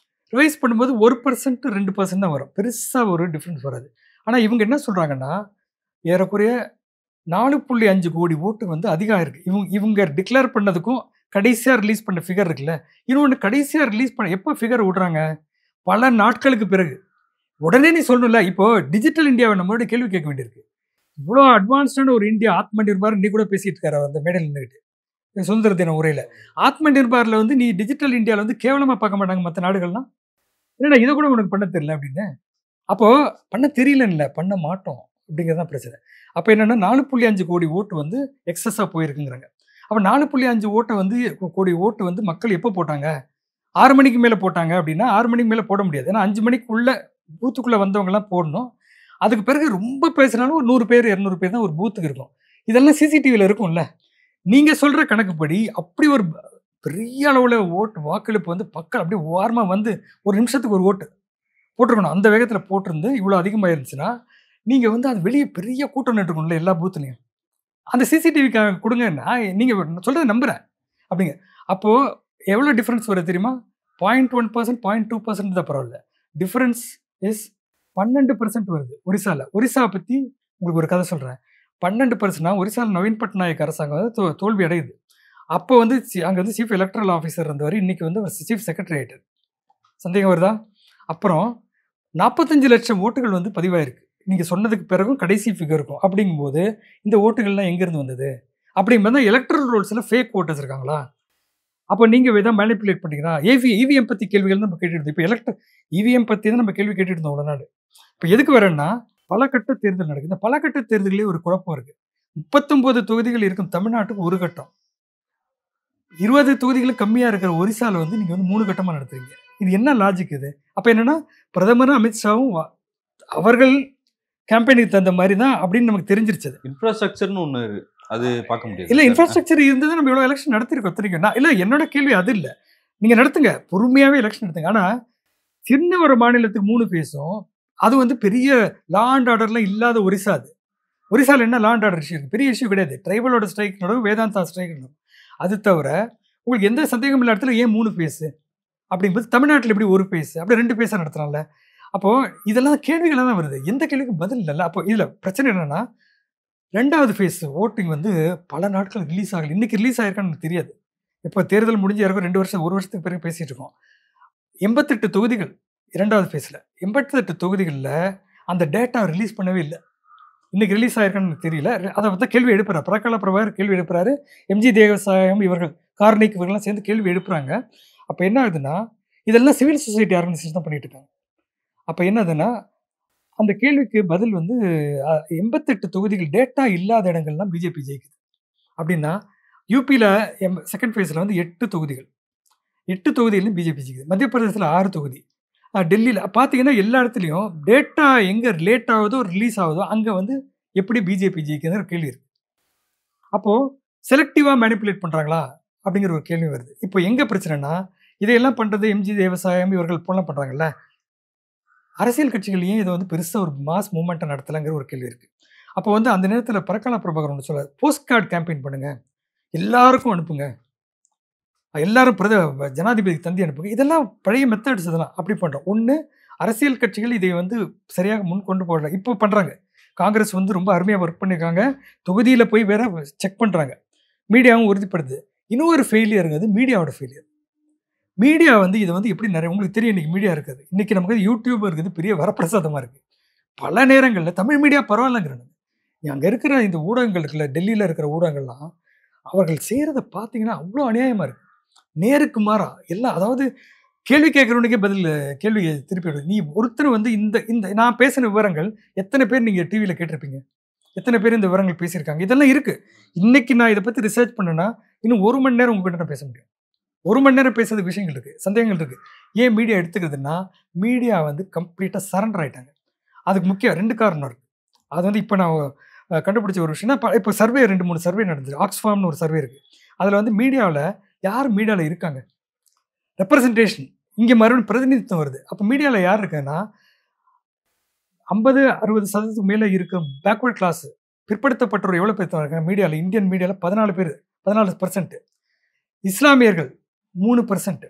ரிவைஸ் பண்ணும்போது 1% 2% தான் வரும். பெருசாக ஒரு டிஃப்ரென்ஸ் வராது. ஆனால் இவங்க என்ன சொல்கிறாங்கன்னா, ஏறக்குறைய 4.5 கோடி ஓட்டு வந்து அதிகம் ஆயிருக்கு. இவங்க டிக்ளேர் பண்ணதுக்கும் கடைசியாக ரிலீஸ் பண்ண ஃபிகர் இருக்குல்ல, இன்னொன்று கடைசியாக ரிலீஸ் பண்ண எப்போ ஃபிகர் விடுறாங்க, பல நாட்களுக்கு பிறகு. உடனே நீ சொல்லணும்ல. இப்போ டிஜிட்டல் இந்தியாவை நம்மளோட கேள்வி கேட்க வேண்டியிருக்கு. இவ்வளோ அட்வான்ஸ்டான ஒரு இந்தியா, ஆத்ம நிர்பார் நீ கூட பேசிட்டு இருக்காரு அந்த மேடையில் நின்றுட்டு சுதந்திர தின உரையில். ஆத்ம நிர்பாரில் வந்து நீ டிஜிட்டல் இந்தியாவில் வந்து கேவலமாக பார்க்க மாட்டாங்க மற்ற நாடுகள்லாம். ஏன்னா இதை கூட உனக்கு பண்ண தெரியல அப்படின்னு. அப்போது பண்ண தெரியலன்னு இல்லை, பண்ண மாட்டோம் அப்படிங்கிறது தான் பிரச்சனை. அப்போ என்னென்னா 4.5 கோடி ஓட்டு வந்து எக்ஸஸாக போயிருக்குங்கிறாங்க. அப்போ 4.5 ஓட்டை வந்து கோடி ஓட்டு வந்து மக்கள் எப்போ போட்டாங்க, 6 மணிக்கு மேலே போட்டாங்க அப்படின்னா 6 மணிக்கு மேலே போட முடியாது. ஏன்னா 5 மணிக்குள்ளே பூத்துக்குள்ளே வந்தவங்கலாம் போடணும். அதுக்கு பிறகு ரொம்ப பேசுனாலும் ஒரு 100 பேர் 200 பேர் தான் ஒரு பூத்துக்கு இருக்கும். இதெல்லாம் சிசிடிவியில் இருக்கும்ல. நீங்கள் சொல்கிற கணக்குப்படி அப்படி ஒரு பெரிய அளவில் வாக்களிப்பு வந்து மக்கள் அப்படியே ஓரமாக வந்து ஒரு நிமிஷத்துக்கு ஒரு ஓட்டு போட்டிருக்கணும். அந்த வேகத்தில் போட்டிருந்து இவ்வளோ அதிகமாக இருந்துச்சுன்னா நீங்கள் வந்து அது வெளியே பெரிய கூட்டம் நின்றுக்கணும்ல எல்லா பூத்துலையும். அந்த சிசிடிவிக்காக கொடுங்க, நான் நீங்கள் சொல்கிறத நம்புகிறேன் அப்படிங்க. அப்போது எவ்வளோ டிஃப்ரென்ஸ் வருது தெரியுமா? 0.1% 0.2% தான் பரவாயில்ல. டிஃப்ரென்ஸ் இஸ் 12% வருது ஒரிசால. ஒரிசா பத்தி உங்களுக்கு ஒரு கதை சொல்றேன். 12%னா ஒரிசால நவீன் பட்நாயக் அரசாங்கம் வந்து தோல்வி அடையுது. அப்போ வந்து அங்க வந்து சீஃப் எலக்ட்ரல் ஆஃபீசர் இருந்தவர் இன்னைக்கு வந்து சீஃப் செக்ரட்டரி ஆயிட்டாரு. சந்தேகம் வருதா? அப்புறம் 45 லட்சம் ஓட்டுகள் வந்து பதிவாயிருக்கு. நீங்க சொன்னதுக்கு பிறகும் கடைசி ஃபிகருக்கும். அப்படிங்கும்போது இந்த ஓட்டுகள்லாம் எங்கேருந்து வந்தது? அப்படிங்கும்போது எலக்ட்ரல் ரோல்ஸ்ல ஃபேக் ஓட்டர்ஸ் இருக்காங்களா? அப்போ நீங்க எதாவது மேனிபுலேட் பண்ணீங்களா? இவிஎம் பத்தி கேள்விகள் நம்ம கேட்டுட்டு இருந்தோம். இப்போ இவிஎம் பத்தி தான் நம்ம கேள்வி கேட்டுட்டு இருந்தோம் இவ்வளவு நாள். இப்போ எதுக்கு வரேன்னா, பல கட்ட தேர்தல் நடக்குது. இந்த பல கட்ட தேர்தலிலே ஒரு குழப்பம் இருக்கு. 39 தொகுதிகள் இருக்கும் தமிழ்நாட்டுக்கு ஒரு கட்டம். 20 தொகுதிகளும் கம்மியா இருக்கிற ஒரிசால வந்து நீங்க வந்து 3 கட்டமா நடத்துறீங்க. இது என்ன லாஜிக் இது? அப்ப என்னன்னா, பிரதமரும் அமித்ஷாவும் அவர்கள் கேம்பெயினுக்கு தகுந்த மாதிரி தான் அப்படின்னு நமக்கு தெரிஞ்சிருச்சு. இன்ஃப்ராஸ்ட்ரக்சர்னு ஒண்ணு அது பார்க்க முடியாது. இல்ல இன்ஃப்ராஸ்ட்ரக்சர் இருந்தது நம்ம இவ்வளவு எலெக்ஷன் நடத்திருக்கோம். தெரியும். இல்ல என்னோட கேள்வி அது இல்ல. நீங்க நடத்துங்க. பொறுமையாவே எலெக்ஷன் நடத்துங்க. ஆனா சின்ன ஒரு மாநிலத்துக்கு 3 பேசும். அது வந்து பெரிய லா அண்ட் ஆர்டர்லாம் இல்லாத ஒரிசா அது. ஒரிசால என்ன லா அண்ட் ஆர்டர் இஷ்யூ இருக்கு? பெரிய இஷ்யூ கிடையாது. ட்ரைபலோட ஸ்ட்ரைக் நடக்கும், வேதாந்தா ஸ்ட்ரைக் நடக்கும். அது தவிர உங்களுக்கு எந்த சந்தேகம் இல்லாத இடத்துல ஏன் 3 பேஸ்? அப்படிங்கும்போது தமிழ்நாட்டில் எப்படி 1 பேஸ்? அப்படி 2 பேஸா நடத்துறாங்கல்ல. அப்போ இதெல்லாம் கேள்விகளாக தான் வருது. எந்த கேள்விக்கும் பதில் இல்லைல்ல. அப்போ இதுல பிரச்சனை என்னன்னா, 2வது ஃபேஸ் ஓட்டிங் வந்து பல நாட்கள் ரிலீஸ் ஆகல. இன்னைக்கு ரிலீஸ் ஆயிருக்கான்னு எனக்கு தெரியாது. இப்போ தேர்தல் முடிஞ்சு யாருக்கும் 2 வருஷம் 1 வருஷத்துக்கு பிறகு பேசிட்டு இருக்கோம். 88 தொகுதிகள் 2வது ஃபேஸ்ல. 88 தொகுதிகளில் அந்த டேட்டா ரிலீஸ் பண்ணவே இல்லை. இன்னைக்கு ரிலீஸ் ஆயிருக்கான்னு எனக்கு தெரியல. அதை வந்து கேள்வி எழுப்புறாரு. பிரகால பிரபாகர் கேள்வி எழுப்புறாரு. எம்ஜி தேவசாயம் இவர்கள் கார்னிக் இவர்கள்லாம் சேர்ந்து கேள்வி எழுப்புறாங்க. அப்போ என்ன ஆகுதுன்னா, இதெல்லாம் சிவில் சொசைட்டி ஆர்கனைசேஷன் தான் பண்ணிட்டு இருக்காங்க. அப்போ என்னதுன்னா, அந்த கேள்விக்கு பதில் வந்து 88 தொகுதிகள் டேட்டா இல்லாத இடங்கள்லாம் பிஜேபி ஜெயிக்குது. அப்படின்னா யூபியில் செகண்ட் ஃபேஸில் வந்து 8 தொகுதிகள். 8 தொகுதியிலும் பிஜேபி ஜெயிக்குது. மத்திய பிரதேசத்தில் 6 தொகுதி. டெல்லியில் பார்த்தீங்கன்னா எல்லா இடத்துலையும் டேட்டா எங்கே லேட் ஆகுதோ ரிலீஸ் ஆகுதோ அங்கே வந்து எப்படி பிஜேபி ஜெயிக்குதுங்கிற கேள்வி இருக்கு. அப்போது செலக்டிவாக மேனிப்புலேட் பண்ணுறாங்களா அப்படிங்கிற ஒரு கேள்வி வருது. இப்போ எங்கே பிரச்சனைனா, இதையெல்லாம் பண்ணுறது எம்ஜி தேவசாயம் இவர்கள் போலாம் பண்ணுறாங்கல்ல, அரசியல் கட்சிகள் ஏன் இதை வந்து பெருசாக ஒரு மாஸ் மூவ்மெண்ட்டை நடத்தலைங்கிற ஒரு கேள்வி இருக்குது. அப்போ வந்து அந்த நேரத்தில் பிரகால பிரபாகர் ஒன்று சொல்ல, போஸ்ட் கார்டு கேம்பெயின் பண்ணுங்கள், எல்லாருக்கும் அனுப்புங்க, எல்லாரும் ஜனாதிபதிக்கு தந்தி அனுப்புங்க. இதெல்லாம் பழைய மெத்தட்ஸ். இதெல்லாம் அப்படி பண்ணுறோம். ஒன்று, அரசியல் கட்சிகள் இதை வந்து சரியாக முன் கொண்டு போடுறாங்க. இப்போ பண்ணுறாங்க. காங்கிரஸ் வந்து ரொம்ப அருமையாக ஒர்க் பண்ணியிருக்காங்க. தொகுதியில் போய் வேற செக் பண்ணுறாங்க. மீடியாவும் உறுதிப்படுது. இன்னொரு ஃபெயிலியருங்கிறது மீடியாவோட ஃபெயிலியர். மீடியா வந்து இதை வந்து எப்படி நிறைய உங்களுக்கு தெரியும். இன்றைக்கி மீடியா இருக்குது. இன்றைக்கி நமக்கு யூடியூப் இருக்குது, பெரிய வரப்பிரசாதமாக இருக்குது. பல நேரங்களில் தமிழ் மீடியா பரவாயில்லைங்கிறாங்க. அங்கே இருக்கிற இந்த ஊடகங்கள் இருக்குல்ல, டெல்லியில் இருக்கிற ஊடகங்கள்லாம் அவர்கள் செய்கிறத பார்த்தீங்கன்னா அவ்வளோ அநியாயமாக இருக்குது. நேருக்கு மாறா எல்லாம், அதாவது கேள்வி கேட்குறவனுக்கே பதில் கேள்வி திருப்பி விடு. நீ ஒருத்தர் வந்து இந்த இந்த நான் பேசின விவரங்கள் எத்தனை பேர் நீங்கள் டிவியில் கேட்டிருப்பீங்க? எத்தனை பேர் இந்த விவரங்கள் பேசியிருக்காங்க? இதெல்லாம் இருக்குது. இன்றைக்கி நான் இதை பற்றி ரிசர்ச் பண்ணேன்னா இன்னும் 1 மணி நேரம் உங்கள்கிட்ட நான் பேச முடியும். 1 மணி நேரம் பேசுறது விஷயங்கள் இருக்குது, சந்தேகங்கள் இருக்குது. ஏன் மீடியா எடுத்துக்கிறதுனா, மீடியா வந்து கம்ப்ளீட்டாக சரண்டர் ஆகிட்டாங்க. அதுக்கு முக்கியம் 2 காரணம் இருக்குது. அது வந்து இப்போ நான் கண்டுபிடிச்ச ஒரு விஷயம்னா, இப்போ சர்வே 2-3 சர்வே நடந்தது. ஆக்ஸ்ஃபார்ம்னு ஒரு சர்வே இருக்குது. அதில் வந்து மீடியாவில் யார் மீடியாவில் இருக்காங்க, ரெப்ரசன்டேஷன் இங்கே மறுபடியும் பிரதிநிதித்துவம் வருது. அப்போ மீடியாவில் யார் இருக்காங்கன்னா, 50-60% மேலே இருக்க பேக்வர்ட் கிளாஸ் பிற்படுத்தப்பட்டவர் எவ்வளோ பேர் இருக்காங்க மீடியாவில்? இந்தியன் மீடியாவில் 14 பேர், 14%. இஸ்லாமியர்கள் 3%.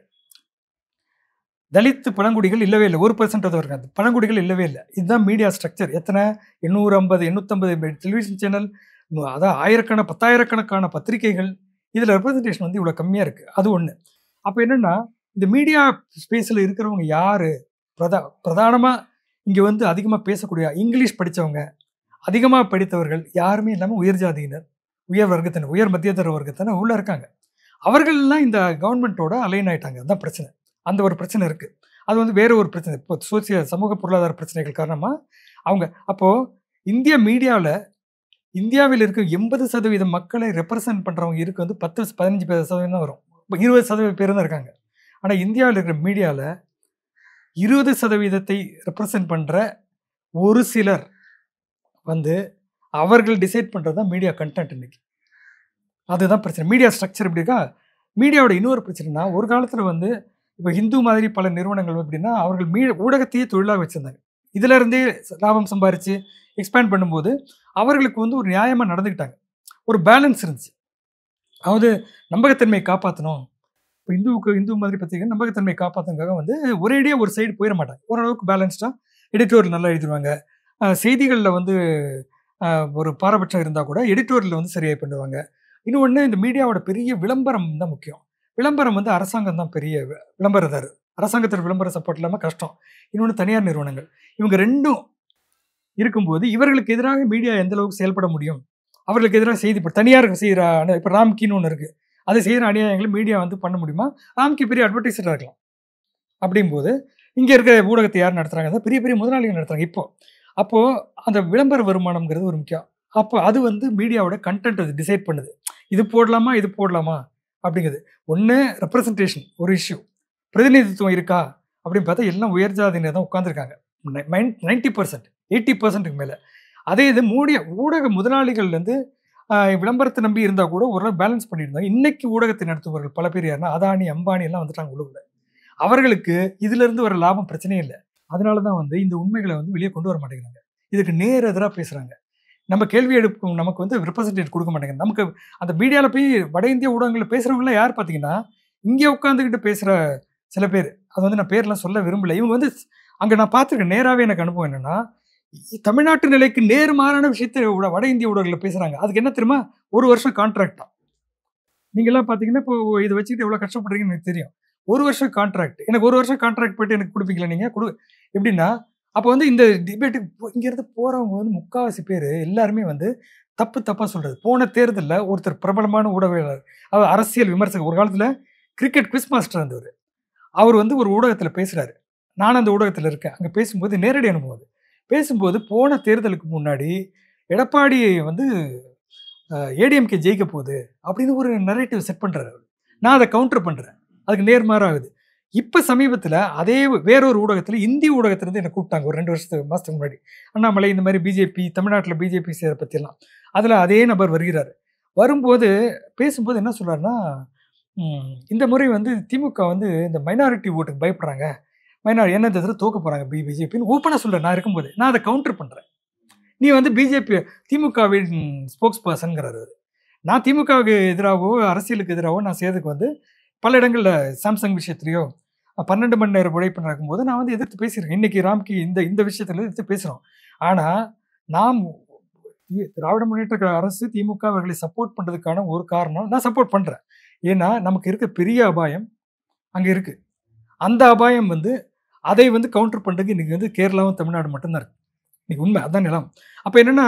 தலித் பழங்குடிகள் இல்லவே இல்லை, 1% தான் இருக்காது. பழங்குடிகள் இல்லவே இல்லை. இதுதான் மீடியா ஸ்ட்ரக்சர். எத்தனை? 850 டெலிவிஷன் சேனல், அதான் ஆயிரக்கணக்கான 10,000கணக்கான பத்திரிகைகள். இதில் ரெப்ரசன்டேஷன் வந்து இவ்வளோ கம்மியாக இருக்குது. அது ஒன்று. அப்போ என்னென்னா, இந்த மீடியா ஸ்பேஸில் இருக்கிறவங்க யார்? பிரதானமாக இங்கே வந்து அதிகமாக பேசக்கூடிய இங்கிலீஷ் படித்தவங்க, அதிகமாக படித்தவர்கள் யாருமே இல்லாமல் உயர் ஜாதியினர், உயர் வர்க்கத்தினர், உயர் மத்தியதர வர்க்கத்தினர் உள்ளே இருக்காங்க. அவர்கள்லாம் இந்த கவர்மெண்ட்டோட அலைன் ஆகிட்டாங்க. அதுதான் பிரச்சனை. அந்த ஒரு பிரச்சனை இருக்குது. அது வந்து வேறு ஒரு பிரச்சனை. இப்போ சமூக பொருளாதார பிரச்சனைகள் காரணமாக அவங்க. அப்போது இந்திய மீடியாவில் இந்தியாவில் இருக்க 80% மக்களை ரெப்ரசன்ட் பண்ணுறவங்க இருக்கு வந்து 10-15% தான் வரும். இப்போ 20% பேர் தான் இருக்காங்க. ஆனால் இந்தியாவில் இருக்கிற மீடியாவில் 20% ரெப்ரசன்ட் பண்ணுற ஒரு சிலர் வந்து அவர்கள் டிசைட் பண்ணுறது தான் மீடியா கண்டென்ட் இன்னைக்கு. அதுதான் பிரச்சனை. மீடியா ஸ்ட்ரக்சர் எப்படி இருக்கா? மீடியாவோட இன்னொரு பிரச்சனைனா, ஒரு காலத்தில் வந்து இப்போ ஹிந்து மாதிரி பல நிறுவனங்கள் எப்படின்னா, அவர்கள் ஊடகத்தையே தொழிலாக வச்சுருந்தாங்க. இதிலேருந்தே லாபம் சம்பாரித்து எக்ஸ்பேண்ட் பண்ணும்போது அவர்களுக்கு வந்து ஒரு நியாயமாக நடந்துக்கிட்டாங்க. ஒரு பேலன்ஸ் இருந்துச்சு. அதாவது நம்பகத்தன்மையை காப்பாற்றணும். இப்போ இந்து மாதிரி பத்திரிக்கை நம்பகத்தன்மையை காப்பாற்றுறதுக்காக வந்து ஒரேடியாக ஒரு சைடு போயிட மாட்டாங்க. ஓரளவுக்கு பேலன்ஸ்டாக எடிட்டோரியல் நல்லா எழுதிடுவாங்க. செய்திகளில் வந்து ஒரு பாரபட்சம் இருந்தால் கூட எடிட்டோரியல் வந்து சரியாக பண்ணுவாங்க. இன்னொன்று, இந்த மீடியாவோட பெரிய விளம்பரம் தான் முக்கியம். விளம்பரம் வந்து அரசாங்கம் தான் பெரிய விளம்பரதாரர். அரசாங்கத்தோட விளம்பர சப்போர்ட் இல்லாமல் கஷ்டம். இன்னொன்று, தனியார் நிறுவனங்கள். இவங்க ரெண்டும் இருக்கும்போது இவர்களுக்கு எதிராக மீடியா எந்த அளவுக்கு செயல்பட முடியும்? அவர்களுக்கு எதிராக செய்தி தனியாருக்கு செய்கிற இப்போ ராம்கின்னு ஒன்று இருக்குது, அதை செய்கிற அநியாயங்களை மீடியா வந்து பண்ண முடியுமா? ராம்கி பெரிய அட்வர்டைஸராக இருக்கலாம். அப்படிங்கும்போது இங்கே இருக்கிற ஊடகத்தை யார் நடத்துகிறாங்க? பெரிய பெரிய முதலாளிகள் நடத்துகிறாங்க அப்போது அந்த விளம்பர வருமானம்ங்கிறது ஒரு முக்கியம். அப்போ அது வந்து மீடியாவோட கண்டென்ட் அது டிசைட் பண்ணுது. இது போடலாமா, இது போடலாமா அப்படிங்கிறது. ஒன்று, ரெப்ரசன்டேஷன் ஒரு இஷ்யூ. பிரதிநிதித்துவம் இருக்கா அப்படின்னு பார்த்தா எல்லாம் உயர் ஜாதியினர் தான் உட்காந்துருக்காங்க. 90%, 80%க்கு மேலே. அதே இது ஊடக முதலாளிகள்லேருந்து விளம்பரத்தை நம்பி இருந்தால் கூட ஓரளவு பேலன்ஸ் பண்ணியிருந்தாங்க. இன்னைக்கு ஊடகத்தை நடத்துபவர்கள் பல பேர் யாருன்னா அதானி, அம்பானி எல்லாம் வந்துட்டாங்க உலகில். அவர்களுக்கு இதிலிருந்து வர லாபம் பிரச்சனையே இல்லை. அதனால தான் வந்து இந்த உண்மைகளை வந்து வெளியே கொண்டு வர மாட்டேங்கிறாங்க. இதுக்கு நேர் எதிராக பேசுகிறாங்க. நம்ம கேள்வி எடுக்கும் நமக்கு வந்து ரெப்ரசன்டேட் கொடுக்க மாட்டேங்குது. நமக்கு அந்த மீடியாவில் போய் வட இந்திய ஊடகங்களில் பேசுகிறவங்களாம் யார் பார்த்தீங்கன்னா, இங்கே உட்காந்துக்கிட்டு பேசுகிற சில பேர். அது வந்து நான் பேர்லாம் சொல்ல விரும்பலை. இவங்க வந்து அங்கே நான் பார்த்துருக்கேன். நேராகவே எனக்கு அனுபவம் என்னென்னா, தமிழ்நாட்டு நிலைக்கு நேர்மாறான விஷயத்தை வட இந்திய ஊடகங்களில் பேசுகிறாங்க. அதுக்கு என்ன தெரியுமா? 1 வருஷம் கான்ட்ராக்ட் தான். நீங்கள்லாம் பார்த்தீங்கன்னா, இப்போ இதை வச்சுக்கிட்டு எவ்வளோ கஷ்டப்படுறீங்கன்னு எனக்கு தெரியும். 1 வருஷம் கான்ட்ராக்ட். எனக்கு 1 வருஷம் கான்ட்ராக்ட் போய்ட்டு எனக்கு கொடுப்பீங்களா நீங்கள்? எப்படின்னா, அப்போ வந்து இந்த டிபேட்டுக்கு இங்கேருந்து போகிறவங்க வந்து முக்கால்வாசி பேர் எல்லாருமே வந்து தப்பாக சொல்கிறது. போன தேர்தலில் ஒருத்தர் பிரபலமான ஊடகவியலாளர், அவர் அரசியல் விமர்சகர், ஒரு காலத்தில் கிரிக்கெட் குவிஸ் மாஸ்டர் இருந்தவர். அவர் வந்து ஒரு ஊடகத்தில் பேசுகிறாரு. நானும் அந்த ஊடகத்தில் இருக்கேன். அங்கே பேசும்போது நேரடி அனுபவம். பேசும்போது போன தேர்தலுக்கு முன்னாடி எடப்பாடி வந்து ஏடிஎம்கே ஜெயிக்க போகுது அப்படின்னு ஒரு நரேட்டிவ் செட் பண்ணுறாரு. நான் அதை கவுண்டர் பண்ணுறேன். அதுக்கு நேர்மாறாகுது. இப்போ சமீபத்தில் அதே வேறொரு ஊடகத்தில், இந்தி ஊடகத்திலேருந்து என்னை கூப்பிட்டாங்க ஒரு 2 மாதத்துக்கு முன்னாடி. அண்ணாமலை இந்த மாதிரி பிஜேபி, தமிழ்நாட்டில் பிஜேபி செய்கிற பற்றியெல்லாம். அதில் அதே நபர் வருகிறார். வரும்போது பேசும்போது என்ன சொல்கிறாருன்னா, இந்த முறை வந்து திமுக வந்து இந்த மைனாரிட்டி ஓட்டுக்கு பயப்படுறாங்க, என்ன இந்த தடவை தோக்க போகிறாங்க பிஜேபின்னு ஓப்பனாக சொல்கிறேன். நான் இருக்கும்போது நான் அதை கவுண்டர் பண்ணுறேன். நீ வந்து பிஜேபி திமுகவின் ஸ்போக்ஸ் பர்சன்கிறாரு. நான் திமுகவுக்கு எதிராகவோ அரசியலுக்கு எதிராகவோ நான் செய்யறதுக்கு வந்து பல இடங்களில் சாம்சங் விஷயத்துலையோ 12 மணி நேரம் உழைப்பு நடக்கும்போது நான் வந்து எதிர்த்து பேசியிருக்கேன். இன்றைக்கி ராம்கி இந்த விஷயத்தில் எதிர்த்து பேசுகிறோம். ஆனால் நாம் திராவிட முன்னேற்ற அரசு திமுக அவர்களை சப்போர்ட் பண்ணுறதுக்கான ஒரு காரணம் நான் சப்போர்ட் பண்ணுறேன். ஏன்னா நமக்கு இருக்க பெரிய அபாயம் அங்கே இருக்குது. அந்த அபாயம் வந்து அதை வந்து கவுண்டர் பண்ணுறதுக்கு இன்றைக்கி வந்து கேரளாவும் தமிழ்நாடு மட்டும்தான் இருக்குது. இன்றைக்கி உண்மை அதுதான் நிலம். அப்போ என்னென்னா,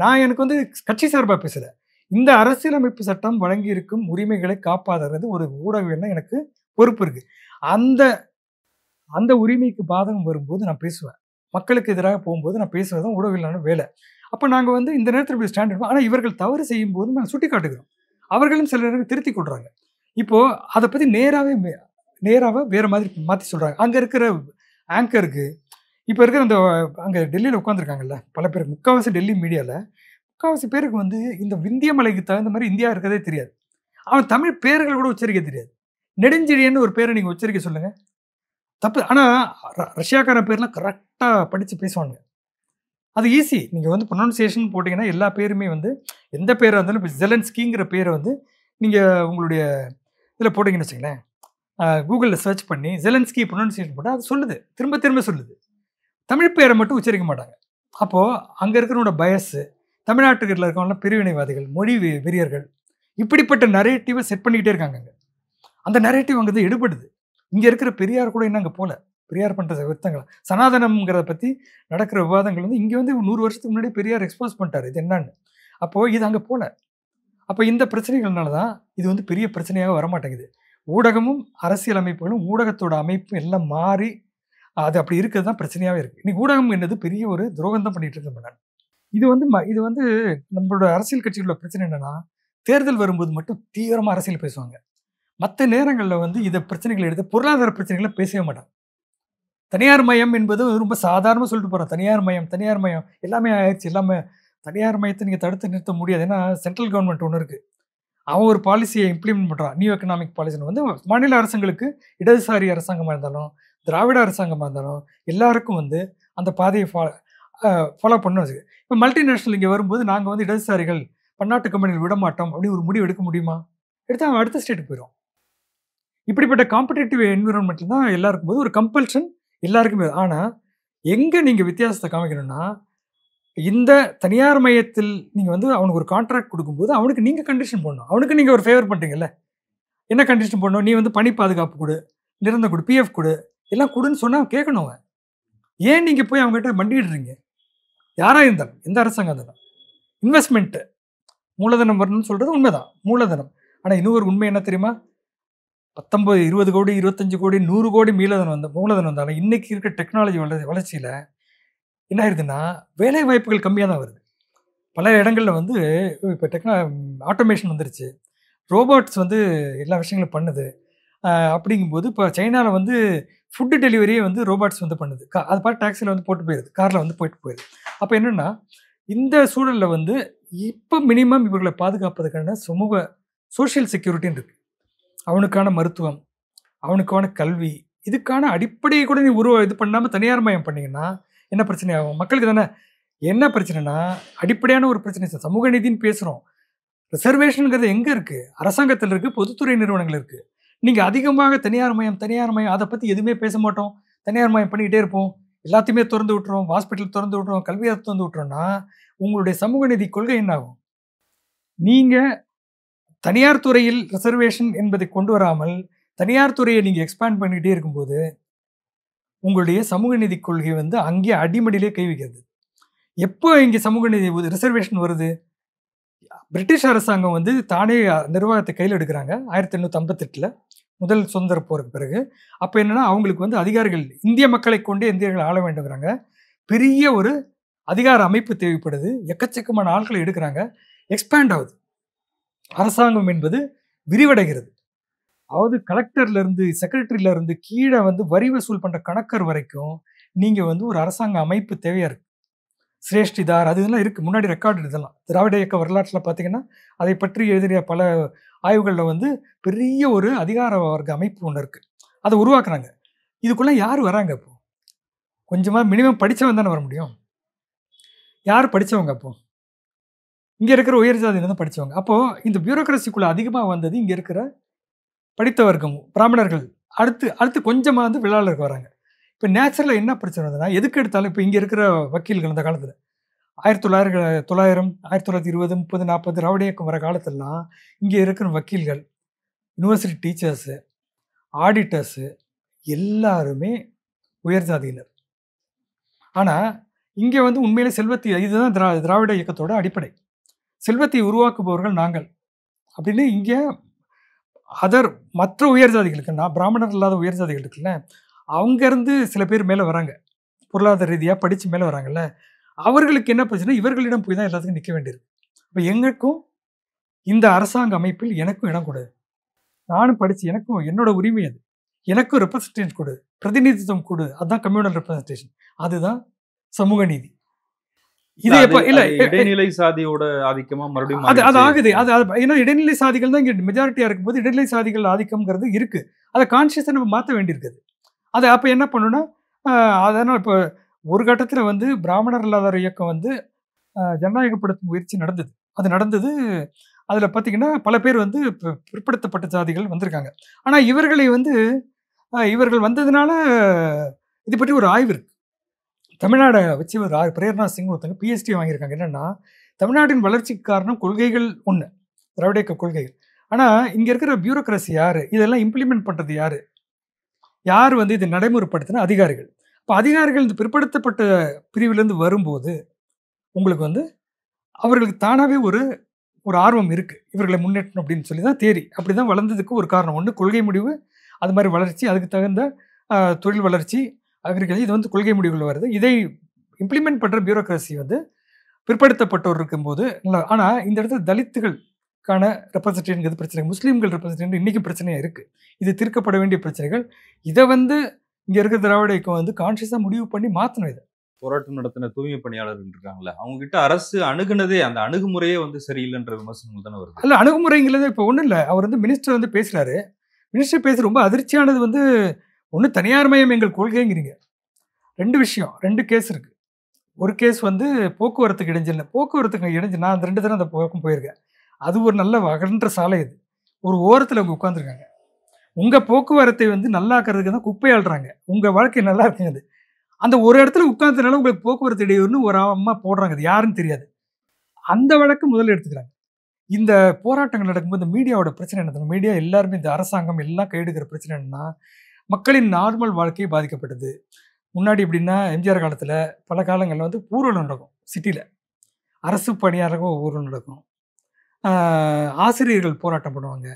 நான் எனக்கு வந்து கட்சி சார்பாக பேசலை. இந்த அரசியலமைப்பு சட்டம் வழங்கி இருக்கும் உரிமைகளை காப்பாற்றுறது ஒரு ஊடகம் எனக்கு பொறுப்பு இருக்குது. அந்த உரிமைக்கு பாதகம் வரும்போது நான் பேசுவேன். மக்களுக்கு எதிராக போகும்போது நான் பேசுவது தான் ஊடகவியலாளர் வேலை. அப்போ நாங்கள் வந்து இந்த நேரத்தில் இப்படி ஸ்டாண்ட் எடுப்போம். ஆனால் இவர்கள் தவறு செய்யும்போது நாங்கள் சுட்டி காட்டுகிறோம். அவர்களும் சில நேரம் திருத்தி கொடுறாங்க. இப்போது அதை பற்றி நேராக வேறு மாதிரி மாற்றி சொல்கிறாங்க. அங்கே இருக்கிற ஆங்கருக்கு இப்போ இருக்கிற அந்த அங்கே டெல்லியில் உட்காந்துருக்காங்கல்ல பல பேர், முக்கால்வாசி டெல்லி மீடியாவில் முக்கால்வாசி பேருக்கு வந்து இந்த விந்திய மலைக்கு தகுந்த மாதிரி இந்தியா இருக்கிறதே தெரியாது. அவன் தமிழ் பேர்கள் கூட உச்சரிக்க தெரியாது. நெடுஞ்செழியன்னு ஒரு பேரை நீங்கள் உச்சரிக்க சொல்லுங்கள், தப்பு. ஆனால் ரஷ்யாக்கார பேர்லாம் கரெக்டாக படித்து பேசுவாங்க. அது ஈஸி. நீங்கள் வந்து ப்ரொனன்சியேஷன் போட்டிங்கன்னா எல்லா பேருமே வந்து எந்த பேராக இருந்தாலும், இப்போ ஜெலன்ஸ்கிங்கிற பேரை வந்து நீங்கள் உங்களுடைய இதில் போட்டிங்கன்னு வச்சுங்களேன், கூகுளில் சர்ச் பண்ணி ஜெலன்ஸ்கி ப்ரொனன்சியேஷன் போட்டால் அது சொல்லுது, திரும்ப சொல்லுது. தமிழ் பேரை மட்டும் உச்சரிக்க மாட்டாங்க. அப்போது அங்கே இருக்கிறவனோட பயஸு, தமிழ்நாட்டுக்கு இருக்கவங்களாம் பிரிவினைவாதிகள், மொழி வெறியர்கள், இப்படிப்பட்ட நரேட்டிவை செட் பண்ணிக்கிட்டே இருக்காங்க. அந்த நரேட்டிவ் அங்கே எடுபடுது. இங்கே இருக்கிற பெரியார் கூட இன்னும் அங்கே போகல. பெரியார் பண்ணுற வித்தங்கள் சனாதனம்ங்கிறத பற்றி நடக்கிற விவாதங்கள் வந்து இங்கே வந்து 100 வருஷத்துக்கு முன்னாடி பெரியார் எக்ஸ்போஸ் பண்ணிட்டார் இது என்னன்னு. அப்போது இது அங்கே போகல. அப்போ இந்த பிரச்சனைகள்னால தான் இது வந்து பெரிய பிரச்சனையாக வரமாட்டேங்குது. ஊடகமும் அரசியல் அமைப்புகளும் ஊடகத்தோட அமைப்பும் எல்லாம் மாறி அது அப்படி இருக்கிறது தான் பிரச்சனையாகவே இருக்குது. இன்னைக்கு ஊடகம் என்னது பெரிய ஒரு துரோகம் தான் பண்ணிகிட்டு இருக்கேன் நான். இது வந்து நம்மளோட அரசியல் கட்சிகளோட பிரச்சனை என்னென்னா, தேர்தல் வரும்போது மட்டும் தீவிரமாக அரசியல் பேசுவாங்க. மற்ற நேரங்களில் வந்து இதை பிரச்சனைகளை எடுத்து பொருளாதார பிரச்சனைகளை பேசவே மாட்டாங்க. தனியார் மயம் என்பது ரொம்ப சாதாரணமாக சொல்லிட்டு போகிறோம். தனியார் மயம் எல்லாமே ஆயிடுச்சு. எல்லாமே தனியார் மயத்தை நீங்கள் தடுத்து நிறுத்த முடியாது. ஏன்னா சென்ட்ரல் கவர்மெண்ட் ஒன்று இருக்குது, அவன் ஒரு பாலிசியை இம்ப்ளிமெண்ட் பண்ணுறான். நியூ எக்கனாமிக் பாலிசின்னு வந்து மாநில அரசுங்களுக்கு, இடதுசாரி அரசாங்கமாக இருந்தாலும் திராவிட அரசாங்கமாக இருந்தாலும் எல்லாருக்கும் வந்து அந்த பாதையை ஃபாலோ பண்ணணும். இப்போ மல்டிநேஷ்னல் இங்கே வரும்போது நாங்கள் வந்து இடதுசாரிகள் பன்னாட்டு கம்பெனிகள் விட மாட்டோம் அப்படின்னு ஒரு முடிவு எடுக்க முடியுமா? எடுத்து அவன் அடுத்த ஸ்டேட்டுக்கு போயிடும். இப்படிப்பட்ட காம்படேட்டிவ் என்விரான்மெண்ட்டில் தான் எல்லாருக்கும் போது ஒரு கம்பல்ஷன் எல்லாருக்குமே. ஆனால் எங்கே நீங்கள் வித்தியாசத்தை காமிக்கணும்னா, இந்த தனியார் மையத்தில் நீங்கள் வந்து அவனுக்கு ஒரு கான்ட்ராக்ட் கொடுக்கும்போது அவனுக்கு நீங்கள் கண்டிஷன் போடணும். அவனுக்கு நீங்கள் ஒரு ஃபேவர் பண்ணுறீங்கல்ல. என்ன கண்டிஷன் போடணும்? நீ வந்து பணி பாதுகாப்பு கொடு, நிரந்தரம் கொடு, பிஎஃப் கொடு, எல்லாம் கொடுன்னு சொன்னால் கேட்கணும் அவன். ஏன் நீங்கள் போய் அவங்ககிட்ட மண்டிடுறீங்க? யாராக இருந்தாலும், எந்த அரசாங்கம் இருந்தாலும். இன்வெஸ்ட்மெண்ட்டு மூலதனம் வரணும்னு சொல்கிறது உண்மைதான், மூலதனம். ஆனால் இன்னொரு உண்மை என்ன தெரியுமா? 19, 20 கோடி, 25 கோடி, 100 கோடி மூலதனம் வந்தாலும் இன்னைக்கு இருக்க டெக்னாலஜி வளர்ச்சியில் என்ன ஆயிருதுன்னா, வேலை வாய்ப்புகள் கம்மியாக தான் வருது. பல இடங்களில் வந்து இப்போ ஆட்டோமேஷன் வந்துருச்சு, ரோபோட்ஸ் வந்து எல்லா விஷயங்களும் பண்ணுது. அப்படிங்கும்போது இப்போ சைனாவில் வந்து ஃபுட்டு டெலிவரியே வந்து ரோபோட்ஸ் வந்து பண்ணுது. அது பார்த்து டாக்ஸியில் வந்து போட்டு போயிடுது, காரில் வந்து போயிட்டு போயிடுது. அப்போ என்னென்னா, இந்த சூழலில் வந்து இப்போ மினிமம் இவர்களை பாதுகாப்பதற்கான சோஷியல் செக்யூரிட்டின்னு இருக்குது. அவனுக்கான மருத்துவம், அவனுக்கான கல்வி, இதுக்கான அடிப்படையை கூட நீ இது பண்ணாமல் தனியார் மயம் பண்ணிங்கன்னா என்ன பிரச்சனை ஆகும்? மக்களுக்கு தானே. என்ன பிரச்சனைனா, அடிப்படையான ஒரு பிரச்சனை. சமூக நீதின்னு பேசுகிறோம். ரிசர்வேஷனுங்கிறது எங்கே இருக்குது? அரசாங்கத்தில் இருக்குது, பொதுத்துறை நிறுவனங்கள் இருக்குது. நீங்கள் அதிகமாக தனியார் மயம் அதை பற்றி எதுவுமே பேச மாட்டோம், தனியார் மயம் பண்ணிக்கிட்டே இருப்போம், எல்லாத்தையுமே திறந்து விட்டுருவோம், ஹாஸ்பிட்டல் திறந்து விட்டுருவோம், கல்வியை திறந்து விட்டுறோம்னா உங்களுடைய சமூக நீதி கொள்கை என்ன ஆகும்? நீங்கள் தனியார் துறையில் ரிசர்வேஷன் என்பதை கொண்டு வராமல் தனியார் துறையை நீங்கள் எக்ஸ்பேண்ட் பண்ணிக்கிட்டே இருக்கும்போது உங்களுடைய சமூக நீதி கொள்கை வந்து அங்கே அடிமடியிலே கை வைக்கிறது. எப்போ இங்கே சமூக நீதி ரிசர்வேஷன் வருது? பிரிட்டிஷ் அரசாங்கம் வந்து தானே நிர்வாகத்தை கையில் எடுக்கிறாங்க 1858 முதல் சுதந்திர போருக்கு பிறகு. அப்போ என்னென்னா, அவங்களுக்கு வந்து அதிகாரிகள் இந்திய மக்களை கொண்டே இந்தியர்கள் ஆள வேண்டுங்கிறாங்க. பெரிய ஒரு அதிகார அமைப்பு தேவைப்படுது, எக்கச்சக்கமான ஆட்களை எடுக்கிறாங்க, எக்ஸ்பேண்ட் ஆகுது. அரசாங்கம் என்பது விரிவடைகிறது. அதாவது கலெக்டர்லேருந்து செக்ரட்டரியிலேருந்து கீழே வந்து வரி வசூல் பண்ணுற கணக்கர் வரைக்கும் நீங்கள் வந்து ஒரு அரசாங்க அமைப்பு தேவையாக இருக்குது. சிரேஷ்டிதார் அது இதெல்லாம் இருக்குது, முன்னாடி ரெக்கார்டு. இதெல்லாம் திராவிட இயக்க வரலாற்றில் பார்த்தீங்கன்னா அதை பற்றி எழுதிய பல ஆய்வுகளில் வந்து பெரிய ஒரு அதிகார வர்க்க அமைப்பு ஒன்று இருக்குது, அதை உருவாக்குறாங்க. இதுக்குள்ளே யார் வராங்க? அப்போது கொஞ்சமாக மினிமம் படித்தவன் தானே வர முடியும். யார் படித்தவங்க? அப்போது இங்கே இருக்கிற உயர் ஜாதியிலேருந்து படித்தவங்க. அப்போது இந்த பியூரோக்ரஸிக்குள்ளே அதிகமாக வந்தது இங்கே இருக்கிற படித்த வர்க்கம், பிராமணர்கள். அடுத்து கொஞ்சமாக வந்து வெள்ளாளருக்கு வராங்க. இப்போ நேச்சுரலாக என்ன பிரச்சனை வந்ததுன்னா, எதுக்கு எடுத்தாலும் இப்போ இங்கே இருக்கிற வக்கீல்கள் அந்த காலத்தில் 1900, 1920, 30, 40 திராவிட இயக்கம் வர காலத்திலலாம் இங்கே இருக்கிற வக்கீல்கள், யூனிவர்சிட்டி டீச்சர்ஸு, ஆடிட்டர்ஸு எல்லாருமே உயர் ஜாதியினர். ஆனால் இங்கே வந்து உண்மையிலே இதுதான் திராவிட இயக்கத்தோட அடிப்படை. செல்வத்தை உருவாக்குபவர்கள் நாங்கள் அப்படின்னு இங்கே மற்ற உயர் ஜாதிகளுக்கு, பிராமணர் இல்லாத உயர் ஜாதிகள் இருக்குல்ல, அவங்கேருந்து சில பேர் மேலே வராங்க, பொருளாதார ரீதியாக படித்து மேலே வராங்கல்ல, அவர்களுக்கு என்ன பிரச்சனை? இவர்களிடம் போய் தான் எல்லாத்துக்கும் நிற்க வேண்டியிருக்கு. இப்போ எங்களுக்கும் இந்த அரசாங்க அமைப்பில் எனக்கும் இடம் கொடு, நானும் படித்து எனக்கும் என்னோட உரிமை அது, எனக்கும் ரெப்ரசன்டேஷன் கொடு, பிரதிநிதித்துவம் கொடு. அதுதான் கம்யூனல் ரெப்ரசன்டேஷன், அதுதான் சமூக நீதி. இது எப்போ இல்லை இடைநிலை சாதியோட ஆதிக்கமா மறுபடியும் அது ஆகுது. ஏன்னா இடைநிலை சாதிகள் தான் இங்கே மெஜாரிட்டியாக இருக்கும்போது இடைநிலை சாதிகள் ஆதிக்கம்ங்கிறது இருக்குது. அதை கான்ஷியஸாக நம்ம மாற்ற வேண்டியிருக்குது. அதை அப்போ என்ன பண்ணணும்னா, அதனால் இப்போ ஒரு கட்டத்தில் வந்து பிராமணர் இல்லாத இயக்கம் வந்து ஜனநாயகப்படுத்தும் முயற்சி நடந்தது. அது நடந்தது. அதில் பார்த்திங்கன்னா பல பேர் வந்து பிற்படுத்தப்பட்ட ஜாதிகள் வந்திருக்காங்க. ஆனால் இவர்கள் வந்ததுனால இது பற்றி ஒரு ஆய்வு இருக்குது. தமிழ்நாடை வச்சு ஒரு பிரேரணா சிங் ஒருத்தங்க பிஹெச்டி வாங்கியிருக்காங்க. என்னென்னா, தமிழ்நாட்டின் வளர்ச்சிக்கு காரணம் கொள்கைகள் ஒன்று, திராவிட இயக்க கொள்கைகள். ஆனால் இங்கே இருக்கிற பியூரோக்ரஸி யார்? இதெல்லாம் இம்ப்ளிமெண்ட் பண்ணுறது யார் வந்து இதை நடைமுறைப்படுத்தின அதிகாரிகள். இப்போ அதிகாரிகள் இந்த பிற்படுத்தப்பட்ட பிரிவிலேருந்து வரும்போது உங்களுக்கு வந்து அவர்களுக்கு தானாகவே ஒரு ஆர்வம் இருக்குது, இவர்களை முன்னேற்றணும் அப்படின்னு சொல்லி தான் தேரி அப்படி தான் வளர்ந்ததுக்கு ஒரு காரணம். ஒன்று கொள்கை முடிவு, அது மாதிரி வளர்ச்சி, அதுக்கு தகுந்த தொழில் வளர்ச்சி, அக்ரிகல்ச்சர், இது வந்து கொள்கை முடிவுகள் வருது. இதை இம்ப்ளிமெண்ட் பண்ணுற பியூரோக்ரஸி வந்து பிற்படுத்தப்பட்டோர் இருக்கும்போது. ஆனால் இந்த இடத்துல தலித்துகளுக்கான ரெப்ரசன்டேஷன் பிரச்சனை, முஸ்லீம்கள் ரெப்ரசன்டேஷன் இன்றைக்கும் பிரச்சனையாக இருக்குது. இது தீர்க்கப்பட வேண்டிய பிரச்சனைகள். இதை வந்து இங்கே இருக்கிற திராவிட இயக்கம் வந்து கான்ஷியஸாக முடிவு பண்ணி மாற்றணும். இதை போராட்டம் நடத்தின தூய்மை பணியாளர்கள் இருக்காங்களே, அவங்க கிட்ட அரசு அணுகுனதே அந்த அணுகுமுறையே வந்து சரியில்லைன்ற விமர்சனங்கள் தானே வருது. இல்லை, அணுகுமுறைங்கிறது இப்போ ஒன்றும் இல்லை. அவர் வந்து மினிஸ்டர் வந்து பேசுகிறாரு. மினிஸ்டர் பேச ரொம்ப அதிர்ச்சியானது வந்து, ஒன்று தனியார் மயம் எங்கள் கொள்கைங்கிறீங்க. 2 விஷயம், 2 கேஸ் இருக்குது. ஒரு கேஸ் வந்து போக்குவரத்துக்கு இடைஞ்சல். நான் அந்த 2 தடவை அந்த பக்கம் போயிருக்கேன். அது ஒரு நல்ல அகன்ற சாலை. அது ஒரு ஓரத்தில் அவங்க உட்காந்துருக்காங்க. உங்கள் போக்குவரத்தை வந்து நல்லாக்கிறதுக்கு தான் குப்பை ஆள்றாங்க. உங்கள் வாழ்க்கை நல்லா இருக்குங்க. அது அந்த ஒரு இடத்துல உட்கார்ந்ததுனால உங்களுக்கு போக்குவரத்து இடையூறுன்னு ஒரு அம்மா போடுறாங்க. அது யாருன்னு தெரியாது. அந்த வழக்கு முதல்ல எடுத்துக்கிறாங்க. இந்த போராட்டங்கள் நடக்கும்போது மீடியாவோட பிரச்சனை என்ன தெரியுமா? மீடியா எல்லாருமே இந்த அரசாங்கம் எல்லாம் கையெடுக்கிற பிரச்சனை என்னன்னா, மக்களின் நார்மல் வாழ்க்கை பாதிக்கப்பட்டது. முன்னாடி எப்படின்னா, எம்ஜிஆர் காலத்துல பல காலங்கள்ல வந்து ஊர்வலம் நடக்கும் சிட்டில. அரசு பணியாளர்கள் ஊர்வலம் நடக்கும். ஆசிரியர்கள் போராட்டம் பண்ணுவாங்க.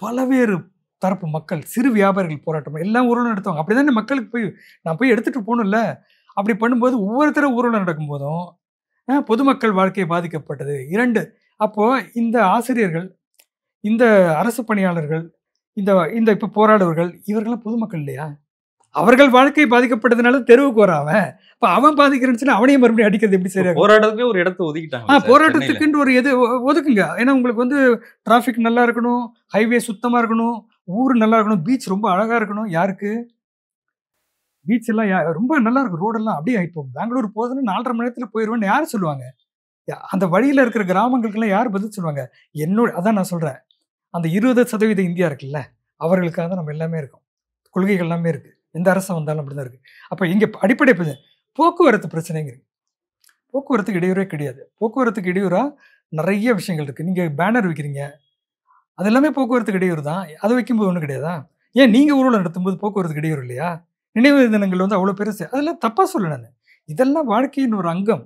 பலவேறு தரப்பு மக்கள், சிறு வியாபாரிகள் போராட்டம் எல்லாம் ஊர்வலம் நடத்துவாங்க. அப்படிதானே மக்களுக்கு நான் போய் எடுத்துட்டு போகணும்ல. அப்படி பண்ணும்போது ஒவ்வொருத்தரும் ஊர்வலம் நடக்கும்போதும், பொதுமக்கள் வாழ்க்கை பாதிக்கப்பட்டது. 2 அப்போ இந்த ஆசிரியர்கள், இந்த அரசு பணியாளர்கள், இந்த இந்த இப்ப போராடுவர்கள் இவர்கள்லாம் பொதுமக்கள் இல்லையா? அவர்கள் வாழ்க்கை பாதிக்கப்பட்டதுனால தெருவுக்கு வரான் அவன். அப்ப அவன் பாதிக்கிறேன்னு சொல்லி அவனையும் மறுபடியும் அடிக்கிறது எப்படி சரியா இருக்கும்? போராட்டத்துக்கே ஒரு இடத்த ஒதுக்கிட்டாங்க சார் சென்னையில. போராட்டத்துக்குன்னு ஒரு ஒதுக்குங்க. ஏன்னா உங்களுக்கு வந்து டிராஃபிக் நல்லா இருக்கணும், ஹைவே சுத்தமா இருக்கணும், ஊர் நல்லா இருக்கணும், பீச் ரொம்ப அழகா இருக்கணும். யாருக்கு? பீச் எல்லாம் ரொம்ப நல்லா இருக்கும். ரோடெல்லாம் அப்படியே இப்போ பெங்களூர் போகுதுன்னா 4:30 மணி நேரத்துல போயிருவேன்னு யாரு சொல்லுவாங்க? அந்த வழியில இருக்கிற கிராமங்களுக்கெல்லாம் யார் பதில் சொல்லுவாங்க? அதான் நான் சொல்றேன். அந்த 20% இந்தியா இருக்குல்ல, அவர்களுக்காக தான் நம்ம எல்லாமே இருக்கோம். கொள்கைகள் எல்லாமே இருக்கு. எந்த அரசு வந்தாலும் அப்படிதான் இருக்கு. அப்ப இங்க அடிப்படை போக்குவரத்து பிரச்சனைங்கிறீங்க. போக்குவரத்துக்கு இடையூறே கிடையாது. போக்குவரத்துக்கு இடையூறா நிறைய விஷயங்கள் இருக்கு. நீங்க பேனர் வைக்கிறீங்க. அது எல்லாமே போக்குவரத்துக்கு இடையூறு தான். அதை வைக்கும்போது ஒண்ணும் கிடையாதா? ஏன் நீங்க ஊர்வலம் நடத்தும்போது போக்குவரத்துக்கு இடையூறு இல்லையா? நினைவு தினங்கள் வந்து அவ்வளவு பெருசு. அதெல்லாம் தப்பா சொல்லல நானு. இதெல்லாம் வாழ்க்கையின் ஒரு அங்கம்.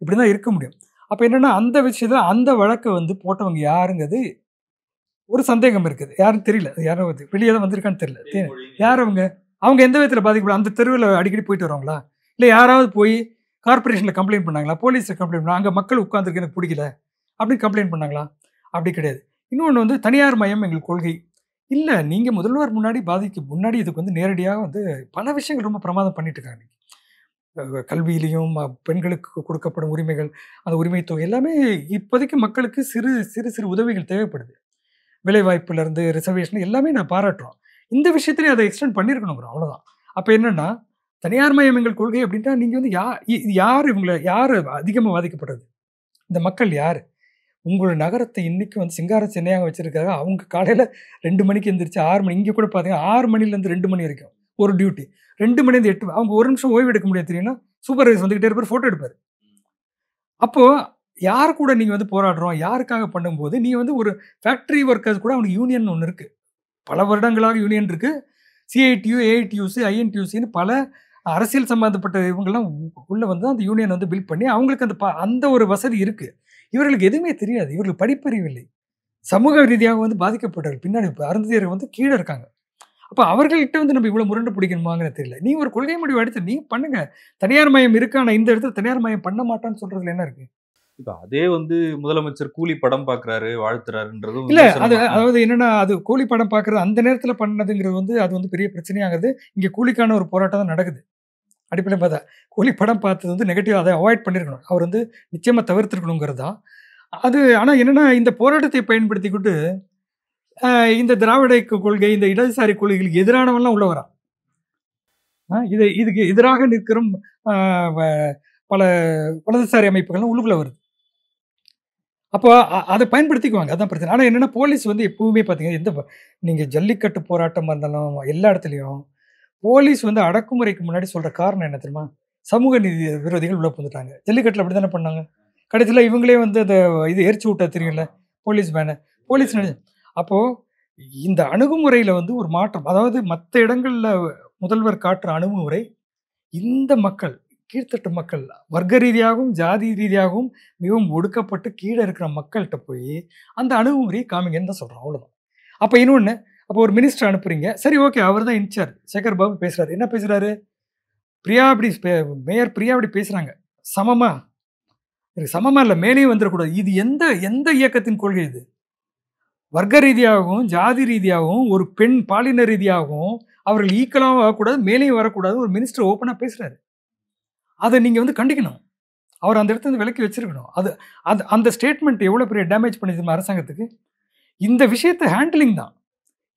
இப்படிதான் இருக்க முடியும். அப்ப என்னன்னா, அந்த விஷயத்துல அந்த வழக்க வந்து போட்டவங்க யாருங்கிறது ஒரு சந்தேகம் இருக்குது. யாருன்னு தெரியல. யாரோ வெளியே தான் வந்திருக்கான்னு தெரியல. யார் அவங்க? அவங்க எந்த விதத்துல பாதிக்கப்படும்? அந்த தெருவுல அடிக்கடி போயிட்டு வருவாங்களா? இல்ல யாராவது போய் கார்ப்பரேஷன்ல கம்ப்ளைண்ட் பண்ணாங்களா? போலீஸ்ல கம்ப்ளைண்ட் பண்ணா, அங்க மக்கள் உட்கார்ந்துருக்கு எனக்கு பிடிக்கல அப்படின்னு கம்ப்ளைண்ட் பண்ணாங்களா? அப்படி கிடையாது. இன்னொன்னு வந்து தனியார் மயம் எங்கள் கொள்கை. இல்ல நீங்க முதல்வர் முன்னாடி இதுக்கு வந்து நேரடியாக வந்து பல விஷயங்கள் ரொம்ப பிரமாதம் பண்ணிட்டு இருக்காங்க. கல்வியிலையும் பெண்களுக்கு கொடுக்கப்படும் உரிமைகள், அந்த உரிமை தொகை எல்லாமே இப்போதைக்கு மக்களுக்கு சிறு சிறு சிறு உதவிகள் தேவைப்படுது. வேலைவாய்ப்புல இருந்து ரிசர்வேஷன் எல்லாமே நான் பாராட்டுறோம். இந்த விஷயத்திலயும் அதை எக்ஸ்டெண்ட் பண்ணியிருக்கணுங்கிறோம் அவ்வளோதான். அப்ப என்னன்னா, தனியார் மயம் எங்கள் கொள்கை அப்படின்ட்டா நீங்க வந்து யாரு அதிகமா பாதிக்கப்படுறது? இந்த மக்கள் யாரு? உங்களோட நகரத்தை இன்னைக்கு வந்து சிங்கார சென்னையாக வச்சிருக்காங்க. அவங்க காலையில 2 மணிக்கு எந்திரிச்சு 6 மணி இங்க கூட பார்த்தீங்கன்னா 6 மணிலேருந்து 2 மணி வரைக்கும் ஒரு டியூட்டி. 2 மணிலேருந்து 8 அவங்க ஒரு நிமிஷம் ஓய்வு எடுக்க முடியாது தெரியுங்களா? சூப்பர்வைசர் வந்துகிட்டே இருப்பாரு, ஃபோட்டோ எடுப்பாரு. அப்போ யார் கூட நீங்க வந்து போராடுறோம்? யாருக்காக பண்ணும்போது, நீங்க வந்து ஒரு ஃபேக்டரி ஒர்க்கர்ஸ் கூட அவனுக்கு யூனியன் ஒண்ணு இருக்கு. பல வருடங்களாக யூனியன் இருக்கு. சிஐடியு, ஏஐடியுசி, ஐஎன்டியுசின்னு பல அரசியல் சம்பந்தப்பட்ட இவங்கலாம் உள்ள வந்து அந்த யூனியன் வந்து பில்ட் பண்ணி அவங்களுக்கு அந்த ஒரு வசதி இருக்கு. இவர்களுக்கு எதுவுமே தெரியாது. இவர்களுக்கு படிப்பறிவு இல்லை. சமூக ரீதியாக வந்து பாதிக்கப்பட்டவர்கள் பின்னாடி அருந்ததியர்கள் வந்து கீழ இருக்காங்க. அப்ப அவர்கள்ட்ட வந்து நம்ம இவ்வளவு முரண்டு பிடிக்கணுமாங்கன்னு தெரியல. நீ ஒரு கொள்கை முடிவு எடுத்து நீ பண்ணுங்க. தனியார் மயம் இருக்கு. ஆனா இந்த இடத்துல தனியார் மயம் பண்ண மாட்டான்னு சொல்றதுல என்ன இருக்கு? இப்ப அதே வந்து முதலமைச்சர் கூலி படம் பார்க்குறாரு, வாழ்த்துறாருன்றதும் இல்ல அது விமர்சனமா அதாவது என்னன்னா, அது கூலி படம் பார்க்குறது அந்த நேரத்துல பண்ணதுங்கிறது வந்து அது வந்து பெரிய பிரச்சனையாகுது. இங்க கூலிக்கான ஒரு போராட்டம் தான் நடக்குது. அடிப்படையில பார்த்தா. கூலி படம் பார்த்தது வந்து நெகட்டிவ் அத அவாய்ட் பண்ணியிருக்கணும். அவர் வந்து நிச்சயமா தவிர்த்திருக்கணுங்கிறது தான். அது ஆனா என்னன்னா, இந்த போராட்டத்தை பயன்படுத்திக்கிட்டு, இந்த திராவிட கொள்கை, இந்த இடதுசாரி கொள்கைகளுக்கு எதிரானவன்லாம் உள்ள வரான். இதுக்கு எதிராக நிற்கிற அ வ பல வலதுசாரி அமைப்புகள்லாம் உள்ளுக்குள்ள வருது. அப்போ அத பயன்படுத்திக்குவாங்க. அதான் பிரச்சனை. ஆனா என்னன்னா, போலீஸ் வந்து எப்பவுமே பார்த்தீங்கன்னா, நீங்க ஜல்லிக்கட்டு போராட்டமா இருந்தாலும், எல்லா இடத்துலயும் போலீஸ் வந்து அடக்குமுறைக்கு முன்னாடி சொல்ற காரணம் என்ன தெரியுமா? சமூக நீதி விரோதிகள் உள்ள புகுந்துட்டாங்க. ஜல்லிக்கட்டுல அப்படித்தானே பண்ணாங்க. கடைசியில இவங்களே வந்து இது எரிச்சு விட்டா தெரியும்ல, போலீஸ் வேன. போலீஸ் அப்போ இந்த அணுகுமுறையில வந்து ஒரு மாற்றம். அதாவது மத்த இடங்கள்ல முதல்வர் காட்டுற அணுகுமுறை, இந்த மக்கள், கீழ்த்தட்டு மக்கள், வர்க்க ரீதியாகவும், ஜாதி ரீதியாகவும் மிகவும் ஒடுக்கப்பட்டு கீழ இருக்கிற மக்கள்ட்ட போயி, அந்த அணுகுமுறைய காமிங்கன்னு தான் சொல்றோம். அவ்வளோதான். அப்ப இன்னொன்னு, அப்போ ஒரு மினிஸ்டர் அனுப்புறீங்க. சரி ஓகே. அவர் தான் இன்சார்ஜ். சேகர் பாபு பேசுறாரு. என்ன பேசுறாரு? மேயர் பிரியா அப்படி பேசுறாங்க. சமமா? சமமா இல்ல. மேலேயும் வந்துரக்கூடாது. இது எந்த எந்த இயக்கத்தின் கொள்கை இது? வர்க்க ரீதியாகவும், ஜாதி ரீதியாகவும், ஒரு பெண் பாலின ரீதியாகவும் அவர்கள் ஈக்குவலாவும் ஆகக்கூடாது, மேலேயும் வரக்கூடாது. ஒரு மினிஸ்டர் ஓப்பனா பேசுறாரு. அத நீங்க வந்து கண்டிக்கணும். அவர் அந்த இடத்துல இருந்து விலக்கி வச்சிருக்கணும். அது அது அந்த ஸ்டேட்மெண்ட் எவ்வளோ பெரிய டேமேஜ் பண்ணிது அரசாங்கத்துக்கு? இந்த விஷயத்த ஹேண்ட்லிங் தான்.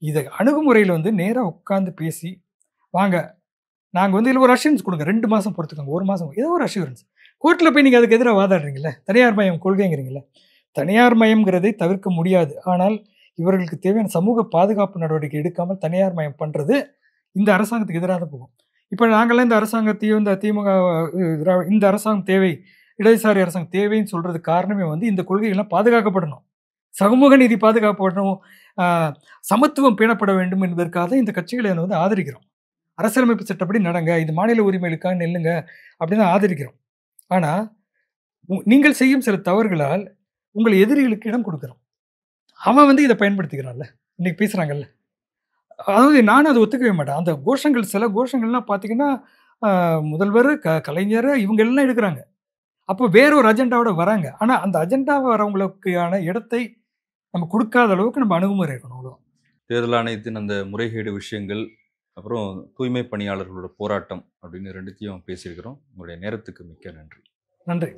இத அணுகுமுறையில வந்து நேரா உட்கார்ந்து பேசி, வாங்க நாங்க வந்து இதுல ஒரு அஷ்யூரன்ஸ் குடுங்க. 2 மாசம் பொறுத்துக்கோங்க. 1 மாசம் ஏதோ ஒரு அஷ்யூரன்ஸ். கோர்ட்ல போய் நீங்க அதுக்கு எதிரா வாதாடுறீங்கல்ல. தனியார் மயம் கொள்கைங்கிறீங்கல்ல. தனியார் மயம்ங்கிறதை தவிர்க்க முடியாது. ஆனால் இவர்களுக்கு தேவையான சமூக பாதுகாப்பு நடவடிக்கை எடுக்காமல் தனியார் மயம் பண்றது இந்த அரசாங்கத்துக்கு எதிரா தான் போகும். இப்போ நாங்கள்லாம் இந்த அரசாங்கத்தையும் இந்த திமுக இந்த அரசாங்கம் தேவை, இடதுசாரி அரசாங்கம் தேவைன்னு சொல்றதுக்கு காரணமே வந்து இந்த கொள்கைகள்லாம் பாதுகாக்கப்படணும். சமூக நீதி பாதுகாக்கப்படணும், ஆ சமத்துவம் பேணப்பட வேண்டும் என்பதற்காக தான் இந்த கட்சிகளை வந்து ஆதரிக்கிறோம். அரசியலமைப்பு சட்டப்படி நடங்க, இது மாநில உரிமைகளுக்காக நில்லுங்க அப்படின்னு தான் ஆதரிக்கிறோம். ஆனா, நீங்கள் செய்யும் சில தவறுகளால் உங்கள் எதிரிகளுக்கு இடம் கொடுக்கிறோம். அவன் வந்து இத பயன்படுத்திக்கிறான்ல. இன்னைக்கு பேசுறாங்கல்ல. அதாவது நானும் அத ஒத்துக்கவே மாட்டேன். அந்த கோஷங்கள் சில கோஷங்கள்லாம் பார்த்தீங்கன்னா, அ முதல்வர், கலைஞர் இவங்க எல்லாம் எடுக்குறாங்க. அப்போ வேற ஒரு அஜெண்டாவோட வராங்க. ஆனா, அந்த அஜெண்டாவ வரவங்களுக்கான இடத்தை நம்ம குடுக்காத அளவுக்கு நம்ம அணுகுமுறை இருக்கணும். அவ்வளோதான். தேர்தல் ஆணையத்தின் அந்த முறைகேடு விஷயங்கள், அப்புறம் தூய்மை பணியாளர்களோட போராட்டம் அப்படின்னு 2த்தையும் பேசியிருக்கிறோம். உங்களுடைய நேரத்துக்கு மிக்க நன்றி. நன்றி.